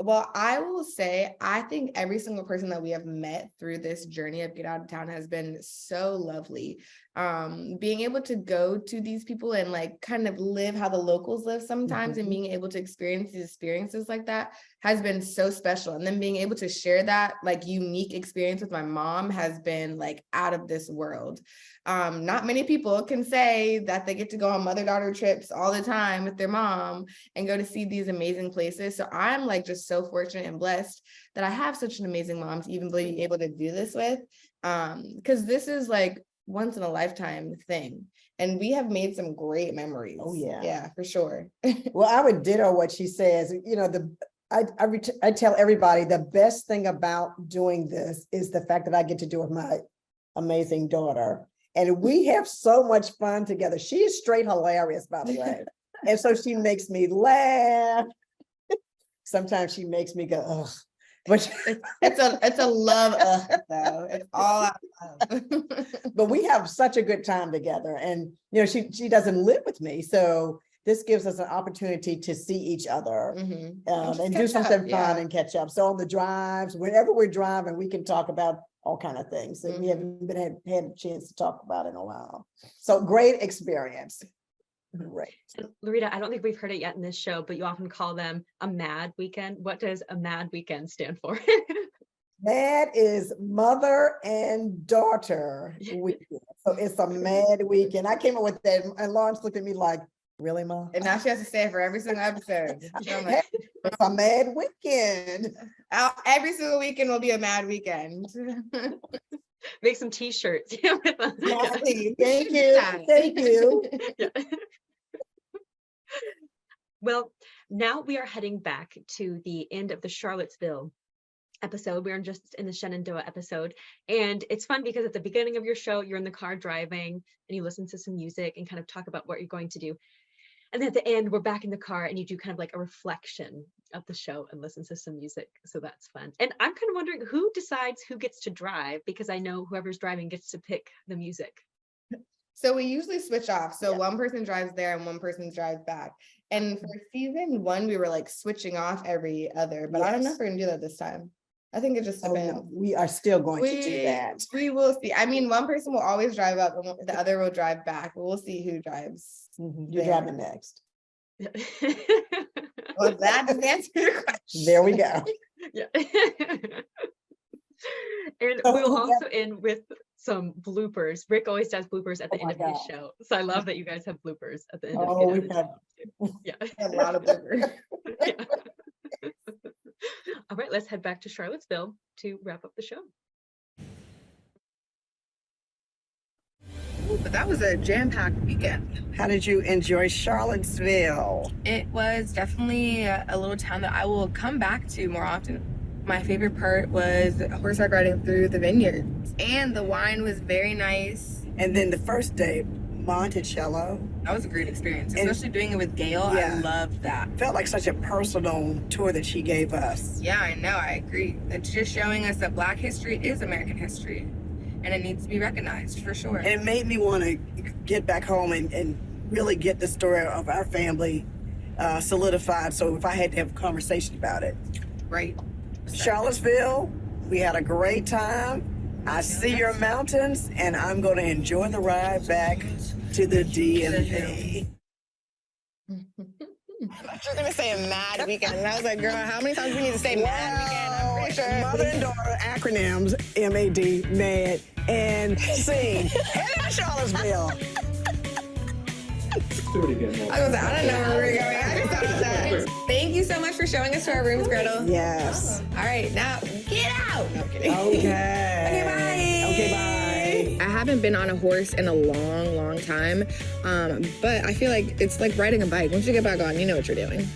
Well, I will say, I think every single person that we have met through this journey of Get Out of Town has been so lovely. Being able to go to these people and like kind of live how the locals live sometimes, and being able to experience these experiences like that has been so special. And then being able to share that like unique experience with my mom has been like out of this world. Not many people can say that they get to go on mother-daughter trips all the time with their mom and go to see these amazing places. So I'm like just so fortunate and blessed that I have such an amazing mom to even be able to do this with. Because this is like once in a lifetime thing. And we have made some great memories. Oh yeah. Yeah, for sure. Well, I would ditto what she says. You know, I tell everybody the best thing about doing this is the fact that I get to do it with my amazing daughter. And we have so much fun together. She is straight hilarious, by the way. And so she makes me laugh. Sometimes she makes me go, ugh. But it's a love though. It's all out love. But we have such a good time together. And you know, she doesn't live with me. So this gives us an opportunity to see each other and do something fun and catch up. So on the drives, whenever we're driving, we can talk about all kind of things that we haven't had a chance to talk about in a while. So great experience. Great. Laurita, I don't think we've heard it yet in this show, but you often call them a MAD weekend. What does a MAD weekend stand for? MAD is mother and daughter weekend. So it's a MAD weekend. I came up with that, and Lawrence looked at me like, really, Mom? And now she has to say it for every single episode. It's a MAD weekend. Every single weekend will be a MAD weekend. Make some t-shirts. Thank you. Thank you. Yeah. Well, now we are heading back to the end of the Charlottesville episode. We're just in the Shenandoah episode. And it's fun because at the beginning of your show, you're in the car driving and you listen to some music and kind of talk about what you're going to do. And then at the end, we're back in the car and you do kind of like a reflection of the show and listen to some music. So that's fun. And I'm kind of wondering who decides who gets to drive, because I know whoever's driving gets to pick the music. So we usually switch off. So one person drives there and one person drives back. And for season 1, we were like switching off every other, but I don't know if we're gonna do that this time. I think it just depends. We are still going to do that. We will see. I mean, one person will always drive up and the other will drive back. We'll see who drives. You're driving next. Well, that doesn't answer your question. There we go. Yeah. And we'll also end with some bloopers. Rick always does bloopers at the end of his show. So I love that you guys have bloopers at the end of it. Yeah. A lot of bloopers. Yeah. All right, let's head back to Charlottesville to wrap up the show. But that was a jam-packed weekend. How did you enjoy Charlottesville? It was definitely a little town that I will come back to more often. My favorite part was horseback riding through the vineyards, and the wine was very nice. And then the first day, Monticello. That was a great experience, especially doing it with Gail. Yeah. I loved that. Felt like such a personal tour that she gave us. Yeah, I know, I agree. It's just showing us that Black history is American history, and it needs to be recognized for sure. And it made me want to get back home and really get the story of our family solidified. So if I had to have a conversation about it. Right. Charlottesville, we had a great time. I see your mountains, and I'm going to enjoy the ride back to the DMV. I thought you were going to say a mad weekend. And I was like, girl, how many times do we need to say mad weekend? I'm pretty sure. Mother and daughter acronyms, MAD, MAD, and sing. Hello, Charlottesville. I don't know where we're going. I just thought of that. Thank you so much for showing us to our rooms, Gretel. Yes. All right, now get out. No, I'm kidding. Okay. Okay, bye. Okay, bye. haven't been on a horse in a long, long time, but I feel like it's like riding a bike. Once you get back on, you know what you're doing.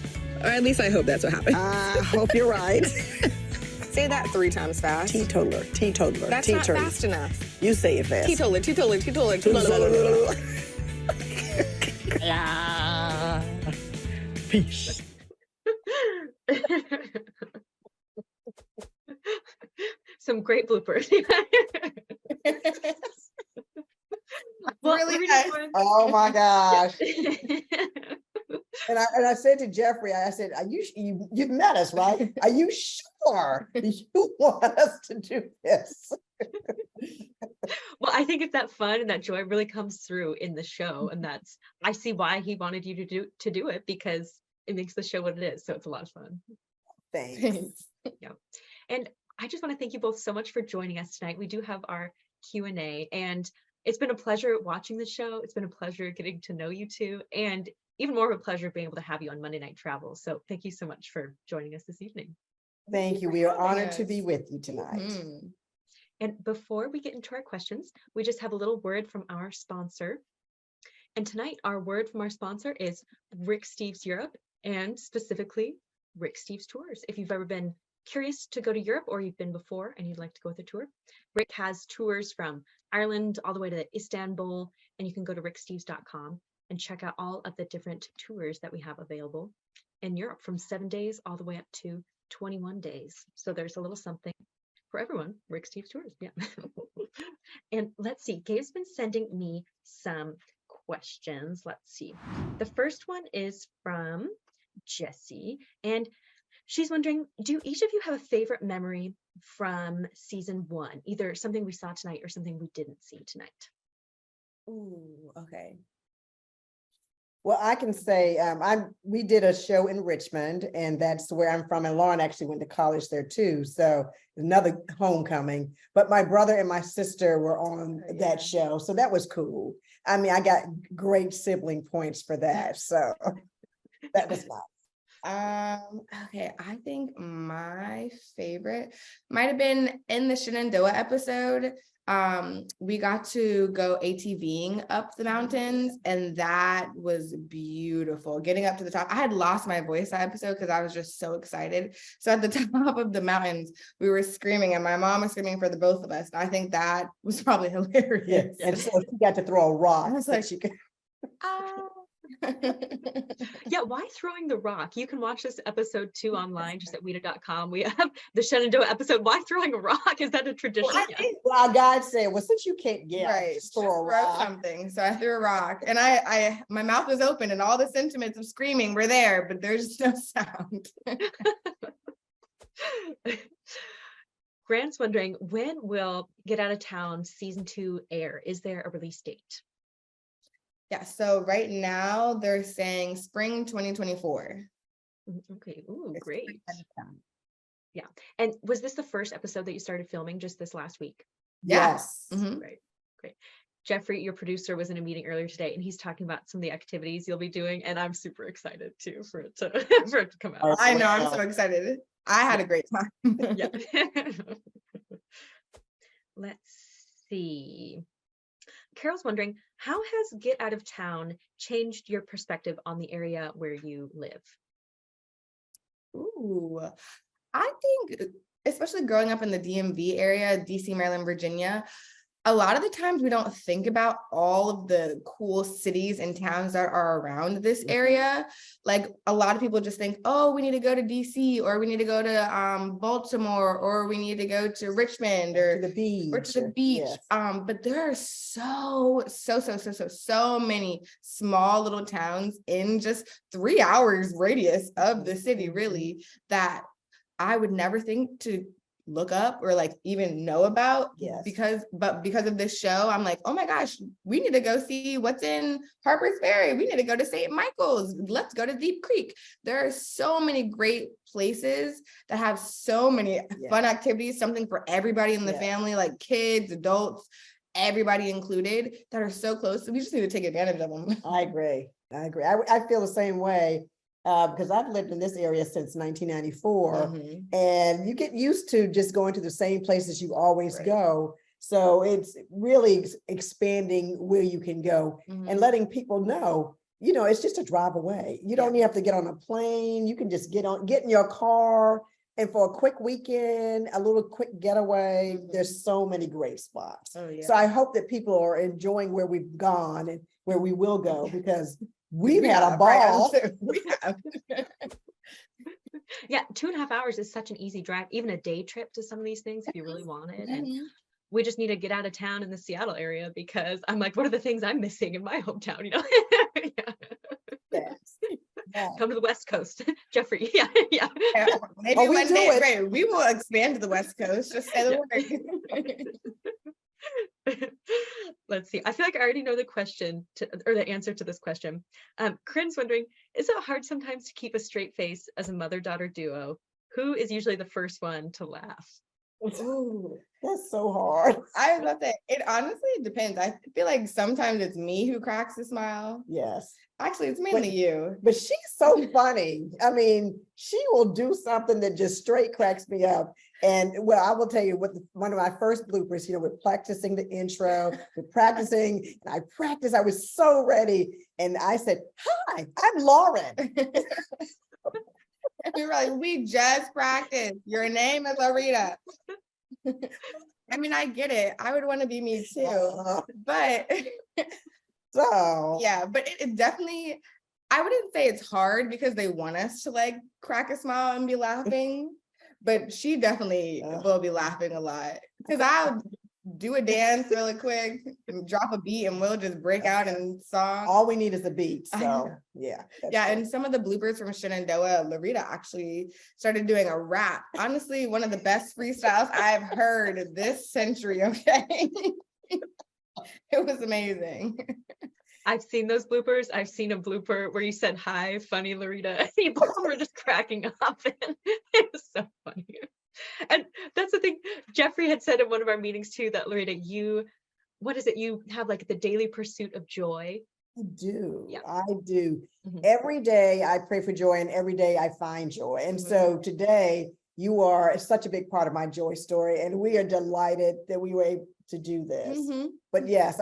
Or at least I hope that's what happens. I hope you're right. Say that 3 times fast. Teetotaler. That's not fast enough. You say it fast. Teetotaler. Peace. Some great bloopers. Well, Really nice. Oh my gosh. Yeah. And I said to Jeffrey, I said, are you've met us, right? Are you sure you want us to do this? Well, I think it's that fun and that joy really comes through in the show, and I see why he wanted you to do it, because it makes the show what it is. So it's a lot of fun. Thanks. Yeah, and I just want to thank you both so much for joining us tonight. We do have our Q&A, and it's been a pleasure watching the show. It's been a pleasure getting to know you two, and even more of a pleasure being able to have you on Monday Night Travel. So thank you so much for joining us this evening. Thank you. We are honored to be with you tonight. Mm-hmm. And before we get into our questions, we just have a little word from our sponsor. And tonight, our word from our sponsor is Rick Steves Europe, and specifically Rick Steves Tours. If you've ever been curious to go to Europe, or you've been before and you'd like to go with a tour, Rick has tours from Ireland all the way to Istanbul, and you can go to ricksteves.com and check out all of the different tours that we have available in Europe, from 7 days all the way up to 21 days. So there's a little something for everyone. Rick Steves Tours, yeah. And let's see, Gabe's been sending me some questions. Let's see. The first one is from Jessie, and she's wondering, do each of you have a favorite memory from season 1? Either something we saw tonight or something we didn't see tonight. Ooh, okay. Well, I can say we did a show in Richmond, and that's where I'm from. And Lauren actually went to college there too. So another homecoming. But my brother and my sister were on that show. So that was cool. I mean, I got great sibling points for that. So that was fun. Okay, I think my favorite might have been in the Shenandoah episode. We got to go ATVing up the mountains, and that was beautiful. Getting up to the top, I had lost my voice that episode because I was just so excited. So at the top of the mountains, we were screaming, and my mom was screaming for the both of us. I think that was probably hilarious. And so she got to throw a rock. I was like, she could. Yeah, why throwing the rock? You can watch this episode 2 online, just at WETA.com. We have the Shenandoah episode. Why throwing a rock? Is that a tradition? Well, our guide said, well, since you can't get right, just throw a rock. Something. So I threw a rock, and I my mouth was open, and all the sentiments of screaming were there, but there's no sound. Grant's wondering, when will Get Out of Town season 2 air? Is there a release date? Yeah, so right now they're saying spring 2024. Okay, ooh, great. Yeah, and was this the first episode that you started filming just this last week? Yes. Mm-hmm. Great. Jeffrey, your producer, was in a meeting earlier today, and he's talking about some of the activities you'll be doing, and I'm super excited too for it to come out. I know, I'm so excited. I had a great time. Yeah. Let's see. Carol's wondering, how has Get Out of Town changed your perspective on the area where you live? Ooh, I think, especially growing up in the DMV area, DC, Maryland, Virginia, a lot of the times we don't think about all of the cool cities and towns that are around this area. Like, a lot of people just think, oh, we need to go to DC, or we need to go to Baltimore, or we need to go to Richmond, or to the beach. Yes. But there are so many small little towns in just 3 hours radius of the city, really, that I would never think to look up or like even know about. Yes. because of this show, I'm like, oh my gosh, we need to go see what's in Harper's Ferry. We need to go to St. Michael's. Let's go to Deep Creek. There are so many great places that have so many fun activities, something for everybody in the family, like kids, adults, everybody included, that are so close. So we just need to take advantage of them. I agree. I feel the same way. Because I've lived in this area since 1994, and you get used to just going to the same places you always go. So it's really expanding where you can go and letting people know, it's just a drive away. You don't even have to get on a plane. You can just get in your car, and for a quick weekend, a little quick getaway, there's so many great spots. Oh, yeah. So I hope that people are enjoying where we've gone and where we will go, because we've had a ball. We have. Yeah, 2.5 hours is such an easy drive, even a day trip to some of these things if you really wanted. And we just need to get out of town in the Seattle area, because I'm like, what are the things I'm missing in my hometown? Come to the West Coast, Jeffrey. Yeah. Maybe one day, right, we will expand to the West Coast. Just say the word. Let's see. I feel like I already know the the answer to this question. Corinne's wondering, is it hard sometimes to keep a straight face as a mother-daughter duo? Who is usually the first one to laugh? Ooh, that's so hard. I love that. It honestly depends. I feel like sometimes it's me who cracks a smile. Yes. Actually, it's mainly you. But she's so funny. I mean, she will do something that just straight cracks me up. And well, I will tell you one of my first bloopers, we're practicing the intro, we're practicing, and I was so ready. And I said, "Hi, I'm Lauren." And we were like, we just practiced. Your name is Laurita. I mean, I get it. I would want to be me too. But so yeah, but it definitely, I wouldn't say it's hard because they want us to like crack a smile and be laughing, but she definitely will be laughing a lot, because I'll do a dance really quick, drop a beat, and we'll just break out in song. All we need is a beat. So yeah. Yeah, and some of the bloopers from Shenandoah, Laurita actually started doing a rap. Honestly, one of the best freestyles I've heard this century, okay? It was amazing. I've seen those bloopers. I've seen a blooper where you said, "Hi, funny Laurita." You both were just cracking up. And it was so funny. And that's the thing. Jeffrey had said in one of our meetings too, that Laurita, you have like the daily pursuit of joy. I do. Yeah. I do. Every day I pray for joy, and every day I find joy. And so today you are such a big part of my joy story, and we are delighted that we were able to do this. But yes,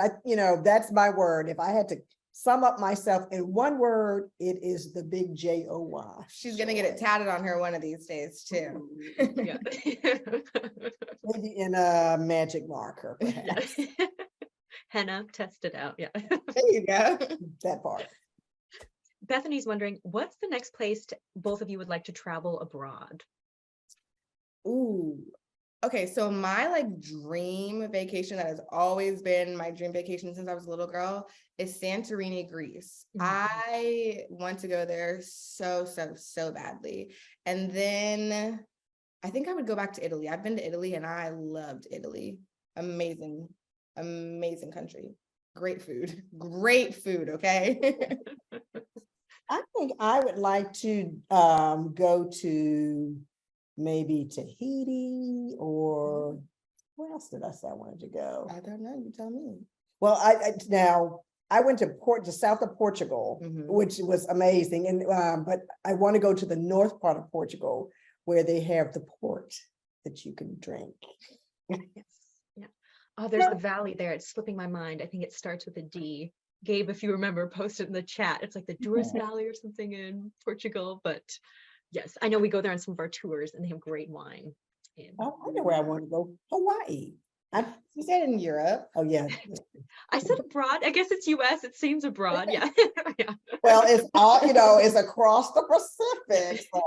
that's my word. If I had to sum up myself in one word, it is the big J-O-Y. She's gonna get it tatted on her one of these days too. Yeah. Maybe in a magic marker, perhaps. Henna, test it out. Yeah. There you go. That part. Bethany's wondering, what's the next place both of you would like to travel abroad? Ooh. Okay, so my like dream vacation that has always been my dream vacation since I was a little girl is Santorini, Greece. I want to go there so badly. And then I think I would go back to Italy. I've been to Italy and I loved Italy. Amazing country. Great food, okay? I think I would like to go to maybe Tahiti, or where else did I say I wanted to go? I don't know. You tell me. Well, I went to the south of Portugal, which was amazing, and but I want to go to the north part of Portugal, where they have the port that you can drink. Yes. Yeah. Oh, there's the valley there. It's slipping my mind. I think it starts with a D. Gabe, if you remember, posted in the chat. It's like the Douro Valley or something in Portugal, but yes, I know we go there on some of our tours, and they have great wine. Oh, I know where I want to go. Hawaii. You said in Europe. Oh yeah. I said abroad. I guess it's US. It seems abroad. Yeah. Yeah. Well, it's all, it's across the Pacific. So.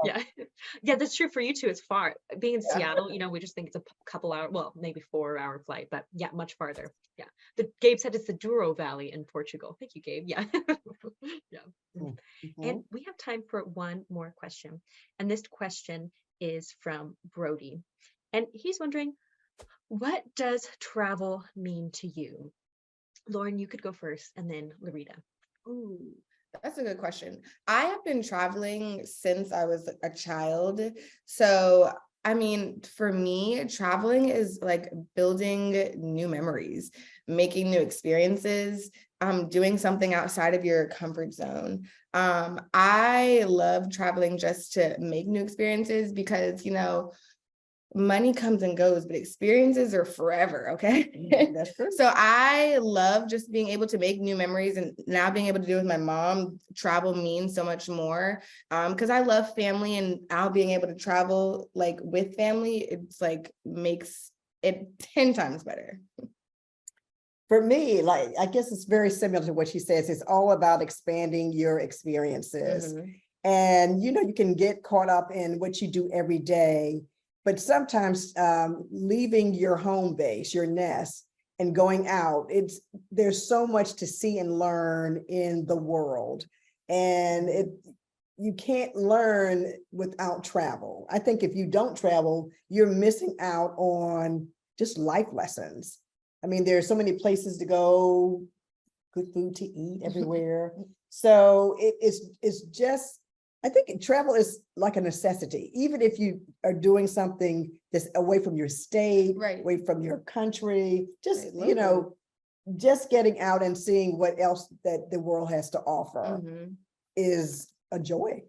Yeah, that's true for you too. It's far. Being in Seattle, we just think it's a couple hour, well, maybe 4-hour flight, but yeah, much farther. Yeah. Gabe said it's the Douro Valley in Portugal. Thank you, Gabe. Yeah. Yeah. And we have time for one more question. And this question is from Brody. And he's wondering, what does travel mean to you? Lauren, you could go first, and then Laurita. Ooh, that's a good question. I have been traveling since I was a child. So, I mean, for me, traveling is like building new memories, making new experiences, doing something outside of your comfort zone. I love traveling just to make new experiences because, money comes and goes, but experiences are forever, okay? That's true. So I love just being able to make new memories, and now being able to do it with my mom. Travel means so much more because I love family, and now being able to travel like with family, it's like makes it 10 times better. For me, like, I guess it's very similar to what she says. It's all about expanding your experiences. And, you know, you can get caught up in what you do every day, but sometimes leaving your home base, your nest, and going out, there's so much to see and learn in the world. And you can't learn without travel. I think if you don't travel, you're missing out on just life lessons. I mean, there's so many places to go, good food to eat everywhere. So it's just, I think travel is like a necessity, even if you are doing something that's away from your state, away from your country, just, you know, just getting out and seeing what else that the world has to offer is a joy.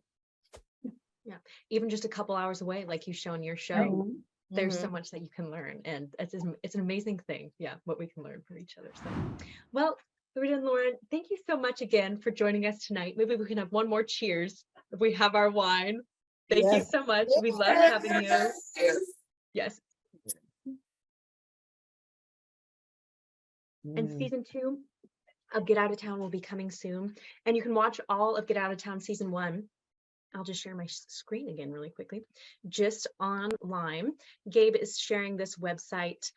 Yeah, even just a couple hours away, like you show in your show, there's so much that you can learn, and it's an amazing thing. Yeah, what we can learn from each other. So, well, Laurita and Lauren, thank you so much again for joining us tonight. Maybe we can have one more cheers if we have our wine. Thank you so much. We love having you. Yes. And season 2 of Get Out of Town will be coming soon, and you can watch all of Get Out of Town season 1. I'll just share my screen again really quickly, just online. Gabe is sharing this website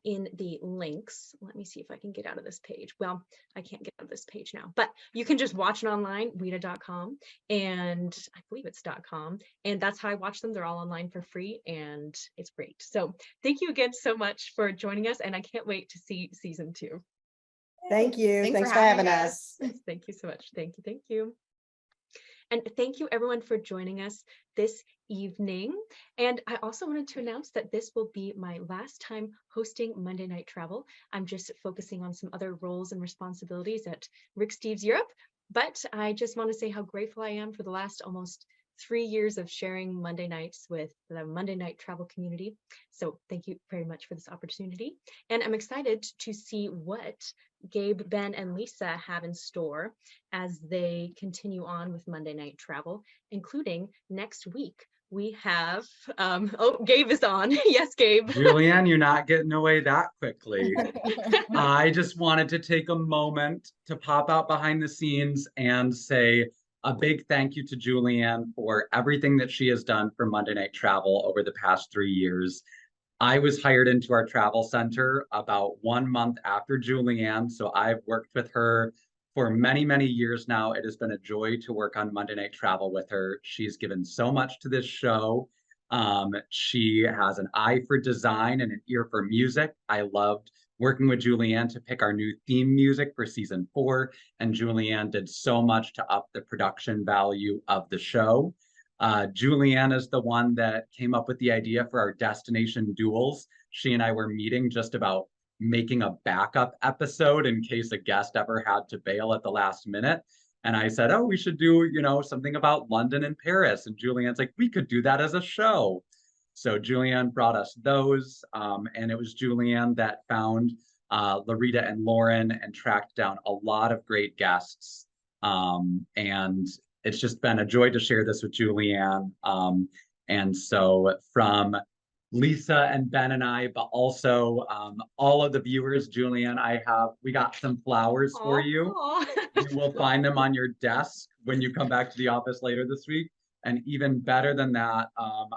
in the links. Let me see if I can get out of this page. Well, I can't get out of this page now, but you can just watch it online, WETA.com, and I believe it's .com, and that's how I watch them. They're all online for free, and it's great. So thank you again so much for joining us, and I can't wait to see season 2. Thank you. Thanks for having us. Thank you so much. Thank you. Thank you. And thank you everyone for joining us this evening. And I also wanted to announce that this will be my last time hosting Monday Night Travel. I'm just focusing on some other roles and responsibilities at Rick Steves Europe, but I just want to say how grateful I am for the last almost 3 years of sharing Monday nights with the Monday Night Travel community. So thank you very much for this opportunity. And I'm excited to see what Gabe, Ben, and Lisa have in store as they continue on with Monday Night Travel, including next week. We have, oh, Gabe is on. Yes, Gabe. Julianne, you're not getting away that quickly. I just wanted to take a moment to pop out behind the scenes and say a big thank you to Julianne for everything that she has done for Monday Night Travel over the past 3 years. I was hired into our travel center about 1 month after Julianne, so I've worked with her for many, many years now. It has been a joy to work on Monday Night Travel with her. She's given so much to this show. She has an eye for design and an ear for music. I loved working with Julianne to pick our new theme music for season 4, and Julianne did so much to up the production value of the show. Julianne is the one that came up with the idea for our destination duels. She and I were meeting just about making a backup episode in case a guest ever had to bail at the last minute. And I said, oh, we should do, you know, something about London and Paris. And Julianne's like, we could do that as a show. So Julianne brought us those. And it was Julianne that found Laurita and Lauren and tracked down a lot of great guests. And it's just been a joy to share this with Julianne. And so from Lisa and Ben and I, but also all of the viewers, Julianne, we got some flowers for you. You will find them on your desk when you come back to the office later this week. And even better than that,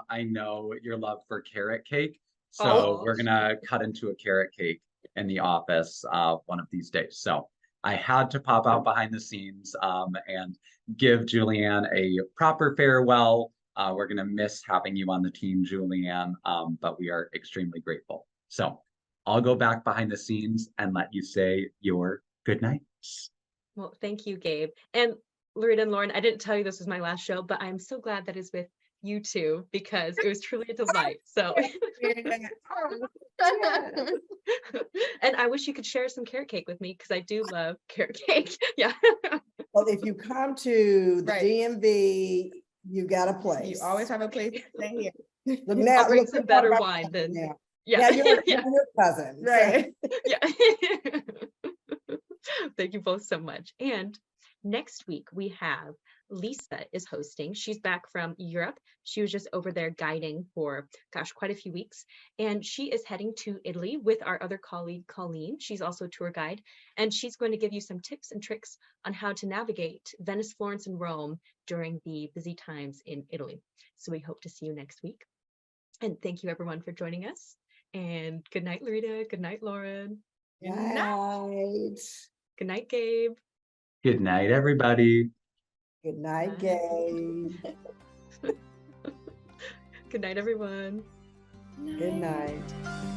I know your love for carrot cake. So we're gonna cut into a carrot cake in the office one of these days. So I had to pop out behind the scenes and give Julianne a proper farewell. We're gonna miss having you on the team, Julianne, but we are extremely grateful. So I'll go back behind the scenes and let you say your good nights. Well, thank you, Gabe. And Laurita and Lauren, I didn't tell you this was my last show, but I'm so glad that it's with you two because it was truly a delight. So, and I wish you could share some carrot cake with me because I do love carrot cake. Yeah. Well, if you come to the DMV, you got a place. You always have a place to stay here. Look now, I'll bring look, some we're better talking wine about than, now. yeah. Now you're Yeah. your cousin. so- Right. Yeah. Thank you both so much. And next week we have Lisa is hosting. She's back from Europe. She was just over there guiding for, gosh, quite a few weeks. And she is heading to Italy with our other colleague, Colleen. She's also a tour guide. And she's going to give you some tips and tricks on how to navigate Venice, Florence, and Rome during the busy times in Italy. So we hope to see you next week. And thank you everyone for joining us. And good night, Laurita. Good night, Lauren. Good night. Good night, Gabe. Good night, everybody. Good night, Bye. Gabe. Good night, everyone. Good night.